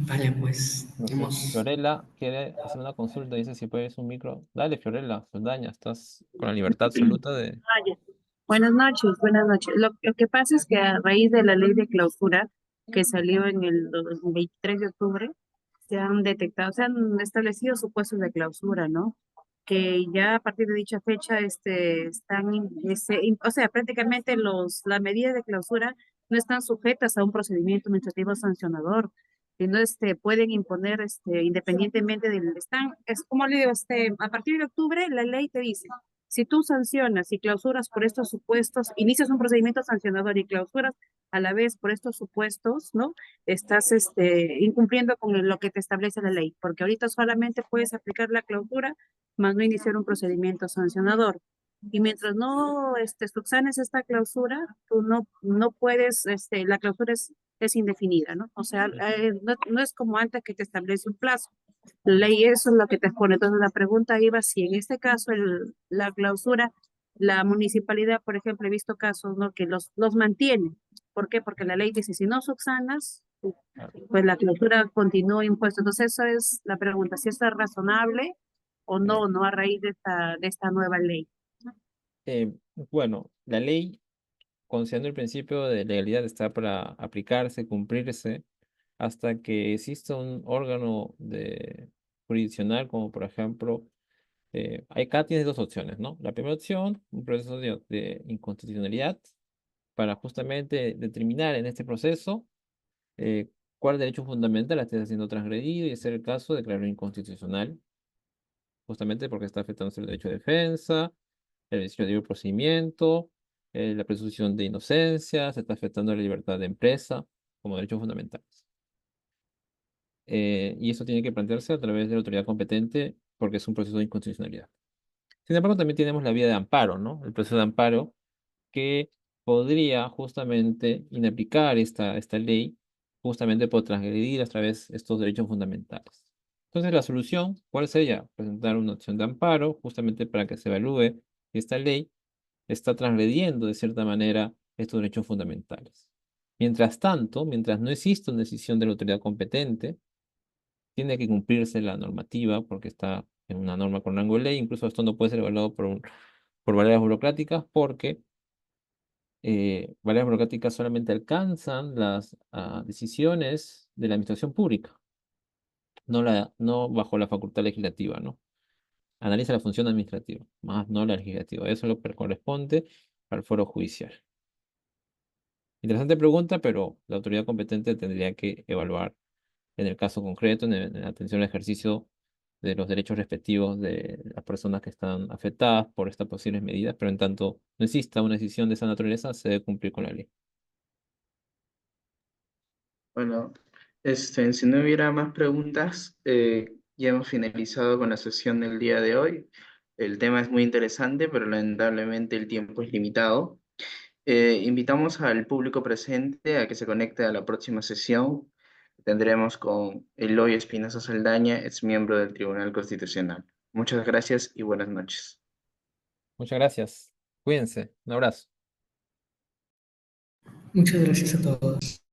Vale, pues No sé, hemos... Fiorella quiere hacer una consulta, dice si puedes un micro. Dale, Fiorella, Saldaña, estás con la libertad absoluta de... Ah, ya. Buenas noches, buenas noches. Lo que pasa es que a raíz de la ley de clausura que salió en el 23 de octubre, se han detectado, se han establecido supuestos de clausura, ¿no? Que ya a partir de dicha fecha están, o sea, prácticamente las medidas de clausura no están sujetas a un procedimiento administrativo sancionador, sino pueden imponer independientemente del es como le digo, a partir de octubre la ley te dice, si tú sancionas y clausuras por estos supuestos, inicias un procedimiento sancionador y clausuras a la vez por estos supuestos, ¿no? Estás incumpliendo con lo que te establece la ley, porque ahorita solamente puedes aplicar la clausura, más no iniciar un procedimiento sancionador. Y mientras no subsanes esta clausura, tú no puedes, la clausura es indefinida, ¿no? O sea, no es como antes que te establece un plazo. La ley eso es lo que te pone. Entonces la pregunta iba si en este caso la clausura, la municipalidad, por ejemplo, he visto casos, ¿no? Que los mantiene. ¿Por qué? Porque la ley dice, si no subsanas, pues la clausura continúa impuesta. Entonces esa es la pregunta, si esto es razonable o Eh, no a raíz de esta nueva ley. eh, bueno, la ley, considerando el principio de legalidad, está para aplicarse, cumplirse, hasta que exista un órgano jurisdiccional, como por ejemplo, acá tienes dos opciones, ¿no? La primera opción, un proceso de inconstitucionalidad, para justamente determinar en este proceso eh, cuál derecho fundamental está siendo transgredido y, en el caso, declararlo inconstitucional, justamente porque está afectando el derecho de defensa, el derecho de libre procedimiento, la presunción de inocencia, se está afectando la libertad de empresa como derechos fundamentales. Y eso tiene que plantearse a través de la autoridad competente porque es un proceso de inconstitucionalidad. Sin embargo, también tenemos la vía de amparo, ¿no? El proceso de amparo que podría justamente inaplicar esta ley justamente por transgredir a través de estos derechos fundamentales. Entonces, la solución, ¿cuál sería? Presentar una opción de amparo justamente para que se evalúe si esta ley está transgrediendo de cierta manera estos derechos fundamentales. Mientras tanto, mientras no exista una decisión de la autoridad competente, tiene que cumplirse la normativa porque está en una norma con rango de ley. Incluso esto no puede ser evaluado por barreras burocráticas porque barreras burocráticas solamente alcanzan las decisiones de la administración pública, no bajo la facultad legislativa, ¿no? Analiza la función administrativa, más no la legislativa. Eso es lo que corresponde al foro judicial. Interesante pregunta, pero la autoridad competente tendría que evaluar en el caso concreto, en la atención al ejercicio de los derechos respectivos de las personas que están afectadas por estas posibles medidas, pero en tanto no exista una decisión de esa naturaleza, se debe cumplir con la ley. Bueno, si no hubiera más preguntas, ya hemos finalizado con la sesión del día de hoy. El tema es muy interesante, pero lamentablemente el tiempo es limitado. Invitamos al público presente a que se conecte a la próxima sesión. Tendremos con Eloy Espinosa Saldaña, ex miembro del Tribunal Constitucional. Muchas gracias y buenas noches. Muchas gracias. Cuídense. Un abrazo. Muchas gracias a todos.